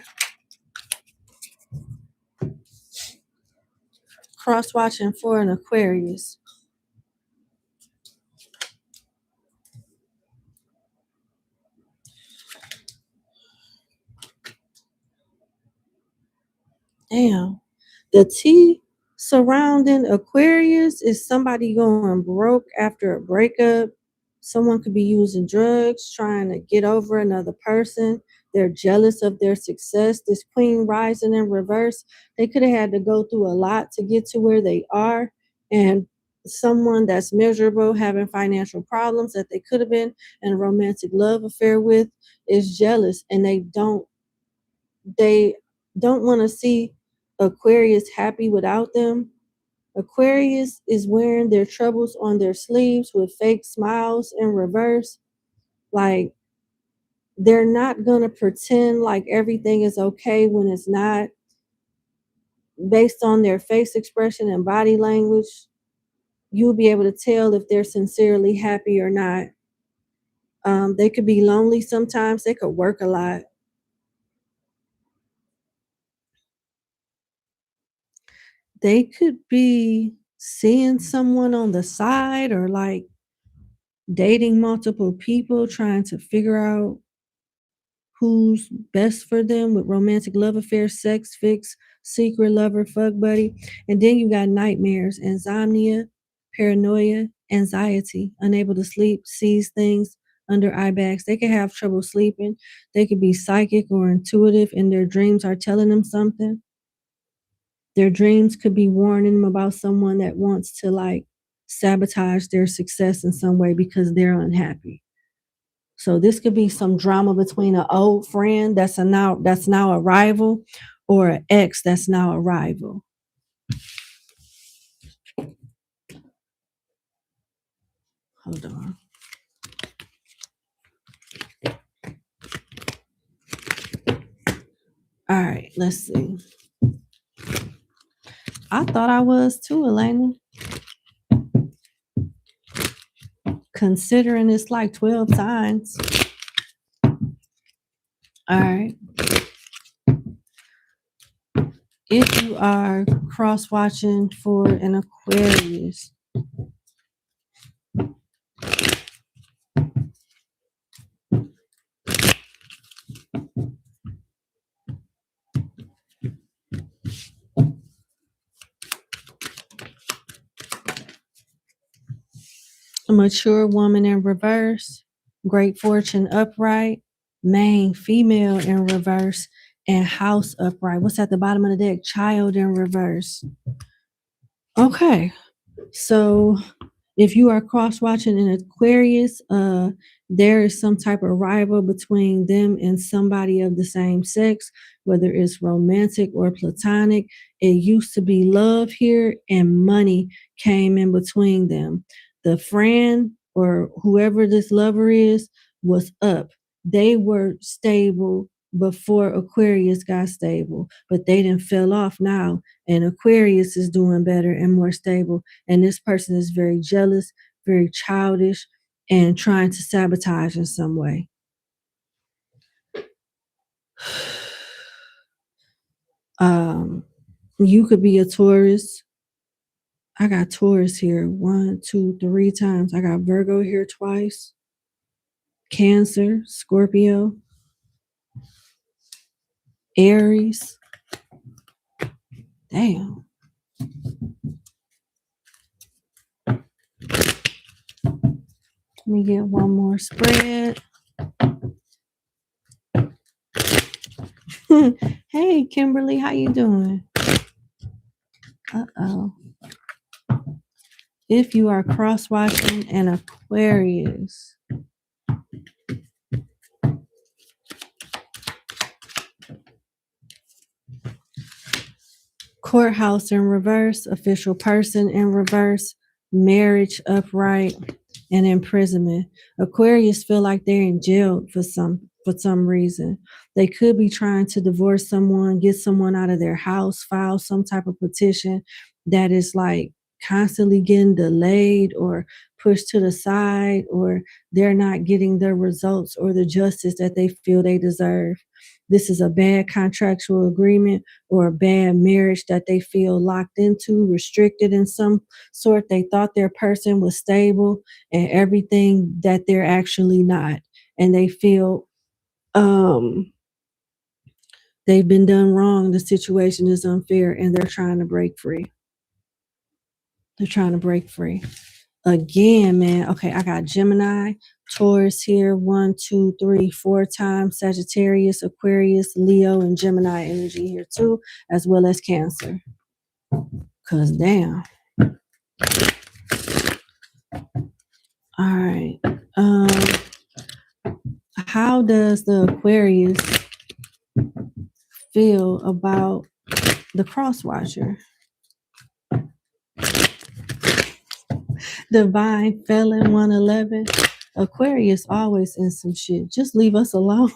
cross-watching for an Aquarius, damn, the T surrounding Aquarius is somebody going broke after a breakup. Someone could be using drugs, trying to get over another person. They're jealous of their success. This Queen rising in reverse, they could have had to go through a lot to get to where they are. And someone that's miserable, having financial problems that they could have been in a romantic love affair with, is jealous, and they don't want to see Aquarius happy without them. Aquarius is wearing their troubles on their sleeves with fake smiles in reverse. Like, they're not going to pretend like everything is okay when it's not. Based on their face expression and body language, you'll be able to tell if they're sincerely happy or not. They could be lonely sometimes. They could work a lot. They could be seeing someone on the side or like dating multiple people, trying to figure out who's best for them with romantic love affairs, sex fix, secret lover, fuck buddy. And then you got nightmares, insomnia, paranoia, anxiety, unable to sleep, sees things under eye bags. They could have trouble sleeping. They could be psychic or intuitive, and their dreams are telling them something. Their dreams could be warning them about someone that wants to like sabotage their success in some way because they're unhappy. So this could be some drama between an old friend that's now a rival, or an ex that's now a rival. Hold on. All right, let's see. I thought I was too, Elena. Considering it's like 12 signs. All right. If you are cross-watching for an Aquarius, a mature woman in reverse, great fortune upright, main female in reverse, and house upright. What's at the bottom of the deck? Child in reverse. Okay, so if you are cross watching in Aquarius, there is some type of rival between them and somebody of the same sex, whether it's romantic or platonic. It used to be love here, and money came in between them. The friend or whoever this lover is was up. They were stable before Aquarius got stable, but they didn't fell off now, and Aquarius is doing better and more stable. And this person is very jealous, very childish, and trying to sabotage in some way. You could be a Taurus. I got Taurus here 1, 2, 3 times. I got Virgo here twice. Cancer, Scorpio, Aries. Damn. Let me get one more spread. Hey, Kimberly, how you doing? Uh-oh. If you are cross-watching an Aquarius, courthouse in reverse, official person in reverse, marriage upright, and imprisonment. Aquarius feel like they're in jail for some reason. They could be trying to divorce someone, get someone out of their house, file some type of petition that is like constantly getting delayed or pushed to the side, or they're not getting the results or the justice that they feel they deserve. This is a bad contractual agreement or a bad marriage that they feel locked into, restricted in some sort. They thought their person was stable and everything that they're actually not. And they feel they've been done wrong. The situation is unfair and they're trying to break free. They're trying to break free. Again, man. Okay, I got Gemini, Taurus here 1, 2, 3, 4 times. Sagittarius, Aquarius, Leo, and Gemini energy here too, as well as Cancer. Cause damn. All right. How does the Aquarius feel about the crosswatcher? Divine Felon 111. Aquarius always in some shit. Just leave us alone.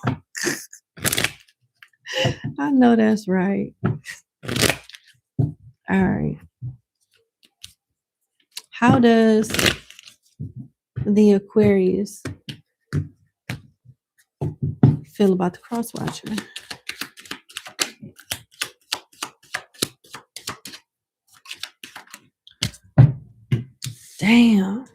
I know that's right. All right. How does the Aquarius feel about the crosswatcher? Damn.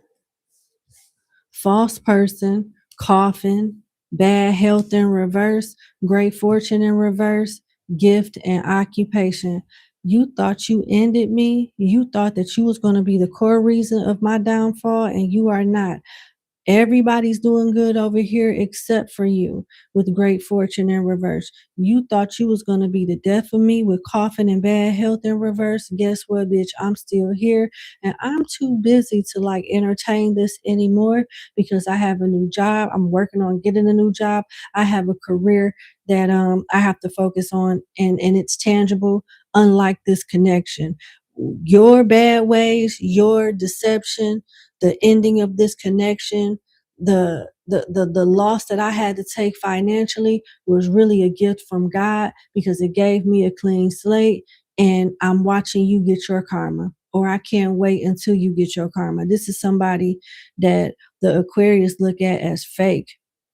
False person, coffin, bad health in reverse, great fortune in reverse, gift and occupation. You thought you ended me. You thought that you was going to be the core reason of my downfall, and you are not. Everybody's doing good over here except for you with great fortune in reverse. You thought you was going to be the death of me with coffin and bad health in reverse. Guess what, bitch? I'm still here and I'm too busy to like entertain this anymore because I have a new job. I'm working on getting a new job. I have a career that I have to focus on and it's tangible, unlike this connection. Your bad ways, your deception, the ending of this connection, the loss that I had to take financially was really a gift from God because it gave me a clean slate, and I'm watching you get your karma, or I can't wait until you get your karma. This is somebody that the Aquarius look at as fake,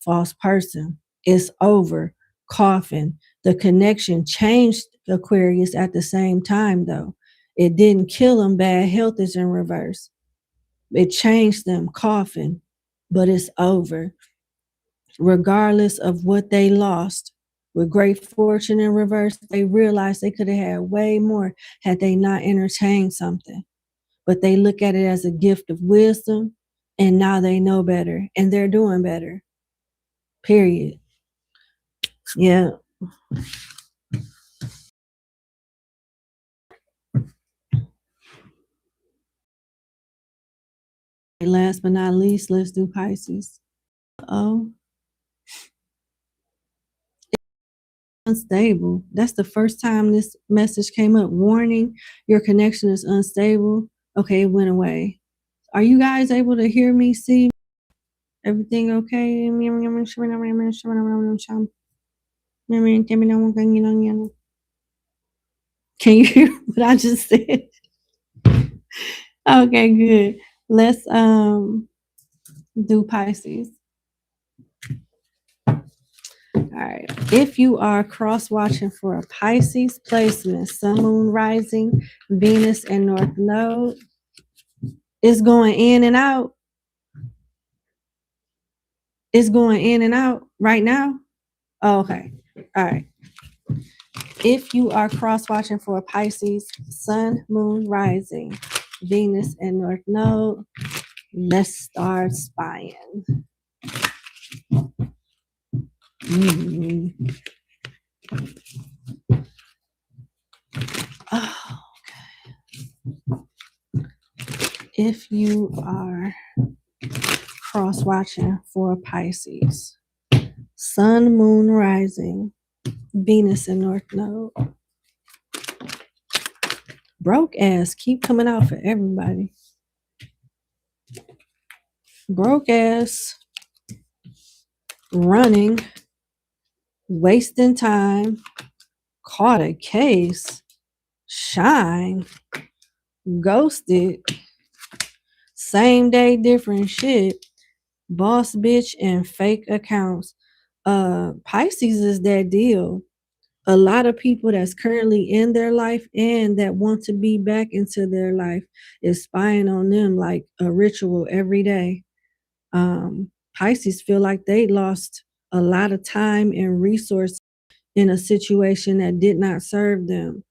false person. It's over. Coffin. The connection changed Aquarius at the same time though. It didn't kill him. Bad health is in reverse. It changed them, coffin, but it's over. Regardless of what they lost, with great fortune in reverse, they realized they could have had way more had they not entertained something. But they look at it as a gift of wisdom, and now they know better, and they're doing better. Period. Yeah. Last but not least, let's do Pisces. Oh, unstable. That's the first time this message came up. Warning, your connection is unstable. Okay, it went away. Are you guys able to hear me? See everything okay? Can you hear what I just said? Okay, good. Let's do Pisces. All right. If you are cross watching for a Pisces placement, Sun, Moon, Rising, Venus, and North Node, it's going in and out. It's going in and out right now. Oh, okay. All right. If you are cross watching for a Pisces, Sun, Moon, Rising, Venus, and North Node, let's start spying. Oh, if you are cross watching for a Pisces, Sun, Moon, Rising, Venus, and North Node, broke ass keep coming out for everybody. Broke ass, running, wasting time, caught a case, shine, ghosted, same day, different shit, boss bitch, and fake accounts. Pisces is that deal. A lot of people that's currently in their life and that want to be back into their life is spying on them like a ritual every day. Pisces feel like they lost a lot of time and resources in a situation that did not serve them.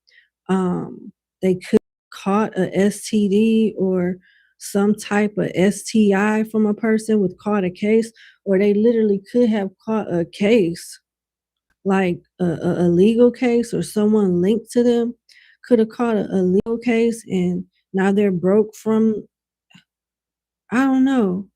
They could have caught a STD or some type of STI from a person with caught a case, or they literally could have caught a case, like a legal case, or someone linked to them could have caught a legal case, and now they're broke from, I don't know.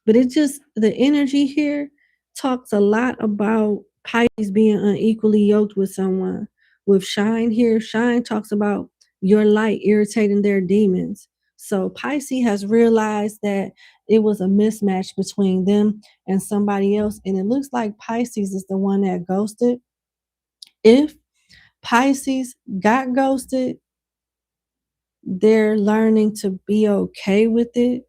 But it just, the energy here talks a lot about Pisces being unequally yoked with someone. With Shine here, Shine talks about your light irritating their demons. So Pisces has realized that it was a mismatch between them and somebody else. And it looks like Pisces is the one that ghosted. If Pisces got ghosted, they're learning to be okay with it.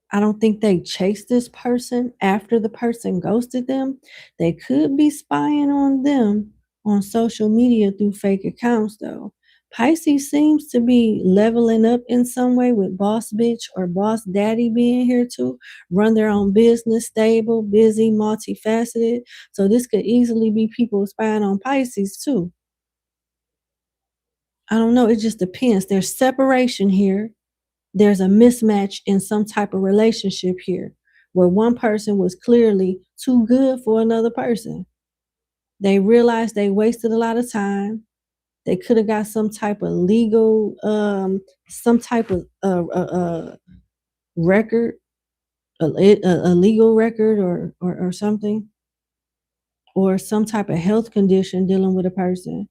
I don't think they chased this person after the person ghosted them. They could be spying on them on social media through fake accounts, though. Pisces seems to be leveling up in some way with boss bitch or boss daddy being here too. Run their own business, stable, busy, multifaceted. So this could easily be people spying on Pisces too. I don't know. It just depends. There's separation here. There's a mismatch in some type of relationship here where one person was clearly too good for another person. They realized they wasted a lot of time. They could have got some type of legal, some type of record, a legal record or something, or some type of health condition dealing with a person.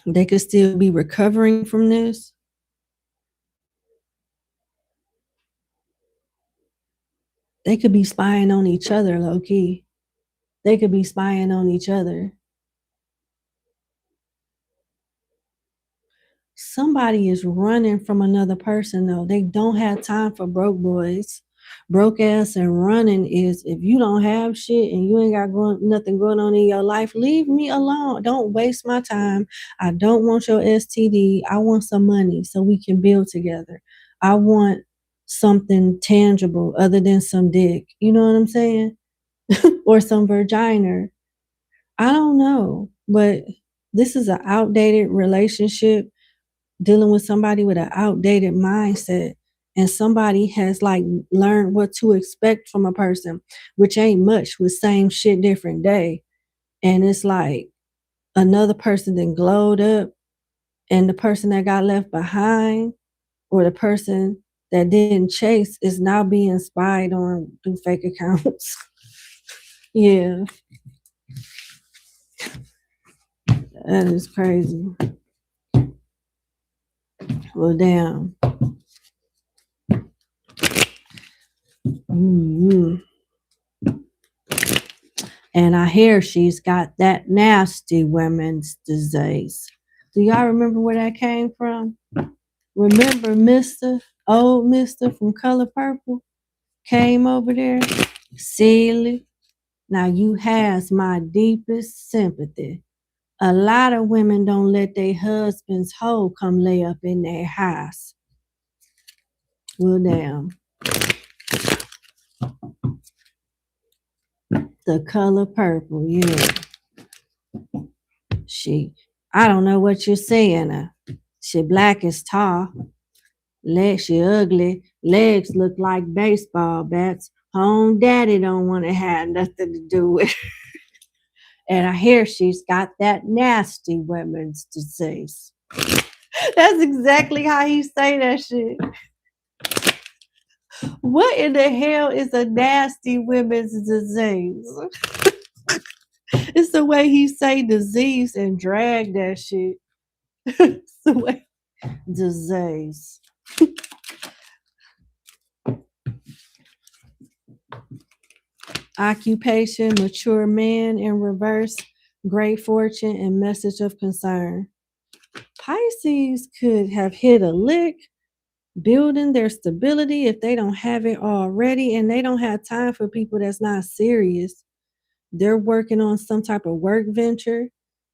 They could still be recovering from this. They could be spying on each other, low key. They could be spying on each other. Somebody is running from another person, though. They don't have time for broke boys. Broke ass and running is, if you don't have shit and you ain't got nothing going on in your life, leave me alone. Don't waste my time. I don't want your STD. I want some money so we can build together. I want something tangible other than some dick. You know what I'm saying? Or some vagina. I don't know. But this is an outdated relationship, dealing with somebody with an outdated mindset. and somebody has like learned what to expect from a person, which ain't much, with same shit, different day. And it's like another person then glowed up, and the person that got left behind, or the person that didn't chase, is now being spied on through fake accounts. Yeah, that is crazy. Well, damn. Mm-hmm. And I hear she's got that nasty women's disease. Do y'all remember where that came from? Remember Mr. Old Mr. from Color Purple came over there? Silly. Now you has my deepest sympathy. A lot of women don't let their husband's hoe come lay up in their house. Well, damn. The Color Purple, yeah. I don't know what you're saying. She black as tar. Legs, she ugly. Legs look like baseball bats. Home daddy don't want to have nothing to do with her. And I hear she's got that nasty women's disease. That's exactly how he say that shit. What in the hell is a nasty women's disease? It's the way he say disease and drag that shit. It's the way disease. Occupation, mature man in reverse, great fortune, and message of concern. Pisces could have hit a lick building their stability if they don't have it already, and they don't have time for people that's not serious. They're working on some type of work venture.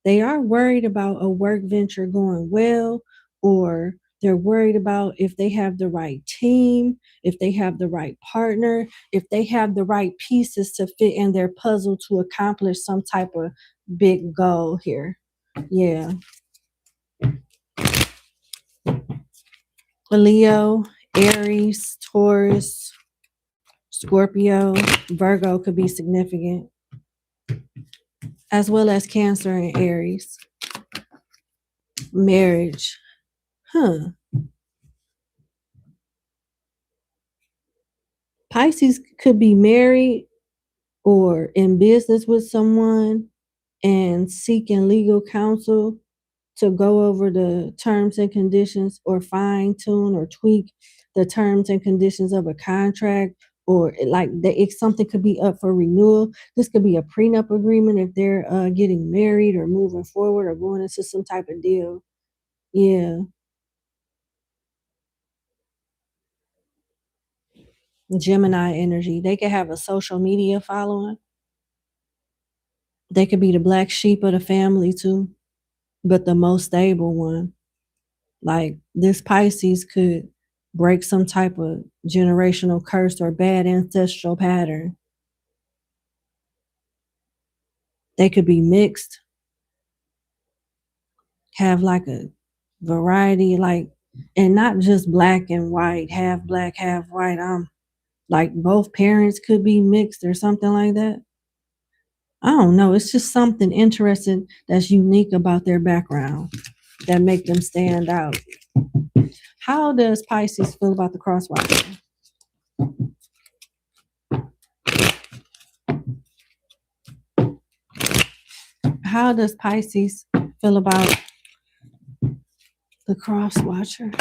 They are worried about a work venture going well, or they're worried about if they have the right team, if they have the right partner, if they have the right pieces to fit in their puzzle to accomplish some type of big goal here. Yeah. Leo, Aries, Taurus, Scorpio, Virgo could be significant, as well as Cancer and Aries. Marriage. Huh. Pisces could be married or in business with someone and seeking legal counsel to go over the terms and conditions, or fine tune or tweak the terms and conditions of a contract, or like if something could be up for renewal. This could be a prenup agreement if they're getting married or moving forward or going into some type of deal. Yeah. Gemini energy. They could have a social media following. They could be the black sheep of the family too, but the most stable one. Like this Pisces could break some type of generational curse or bad ancestral pattern. They could be mixed, have like a variety, like, and not just black and white, half black, half white. Like both parents could be mixed or something like that. I don't know. It's just something interesting that's unique about their background that make them stand out. How does Pisces feel about the crosswatcher? How does Pisces feel about the crosswatcher?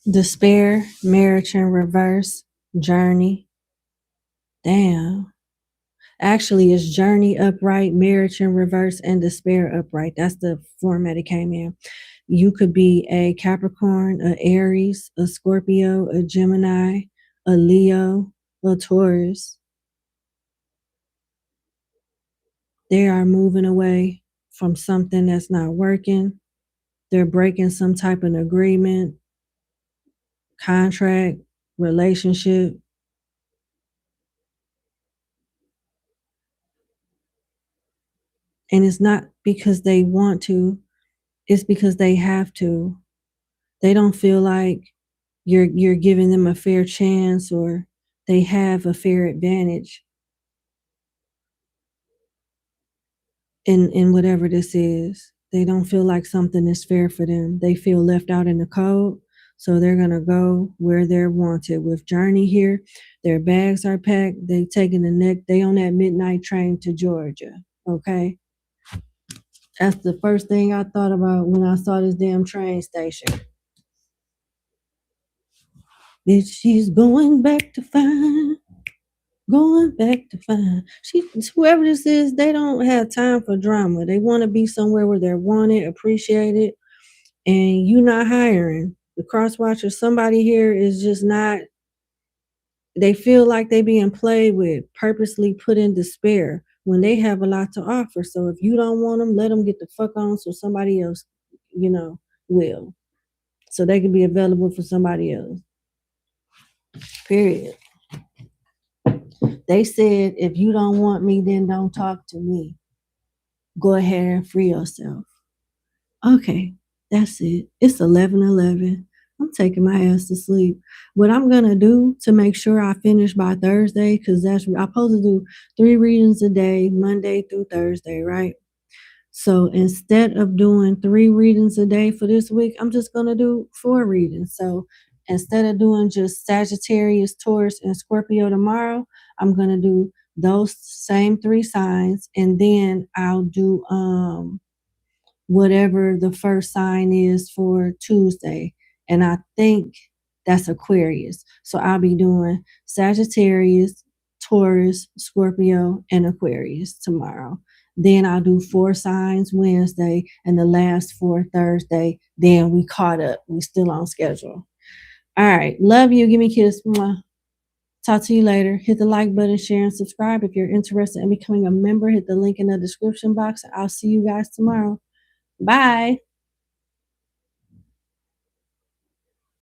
Despair, marriage in reverse, journey. Damn. Actually, it's journey upright, marriage in reverse, and despair upright. That's the format it came in. You could be a Capricorn, a Aries, a Scorpio, a Gemini, a Leo, a Taurus. They are moving away from something that's not working. They're breaking some type of agreement, contract, relationship. And it's not because they want to, it's because they have to. They don't feel like you're giving them a fair chance, or they have a fair advantage in whatever this is. They don't feel like something is fair for them. They feel left out in the cold. So they're gonna go where they're wanted. With Journey here, their bags are packed. They taking they on that midnight train to Georgia. Okay. That's the first thing I thought about when I saw this damn train station. Bitch, she's going back to find. Going back to find. Whoever this is, they don't have time for drama. They want to be somewhere where they're wanted, appreciated, and you not hiring. The cross watcher, somebody here is just not, they feel like they being played with, purposely put in despair when they have a lot to offer. So if you don't want them, let them get the fuck on so somebody else, will. So they can be available for somebody else. Period. They said, if you don't want me, then don't talk to me. Go ahead and free yourself. Okay, that's it. It's 11:11. I'm taking my ass to sleep. What I'm gonna do to make sure I finish by Thursday, because I'm supposed to do 3 readings a day, Monday through Thursday, right? So instead of doing 3 readings a day for this week, I'm just gonna do 4 readings. So instead of doing just Sagittarius, Taurus, and Scorpio tomorrow, I'm gonna do those same 3 signs, and then I'll do whatever the first sign is for Tuesday. And I think that's Aquarius. So I'll be doing Sagittarius, Taurus, Scorpio, and Aquarius tomorrow. Then I'll do 4 signs Wednesday and the last 4 Thursday. Then we caught up. We still on schedule. All right. Love you. Give me a kiss. Mwah. Talk to you later. Hit the like button, share, and subscribe. If you're interested in becoming a member, hit the link in the description box. I'll see you guys tomorrow. Bye.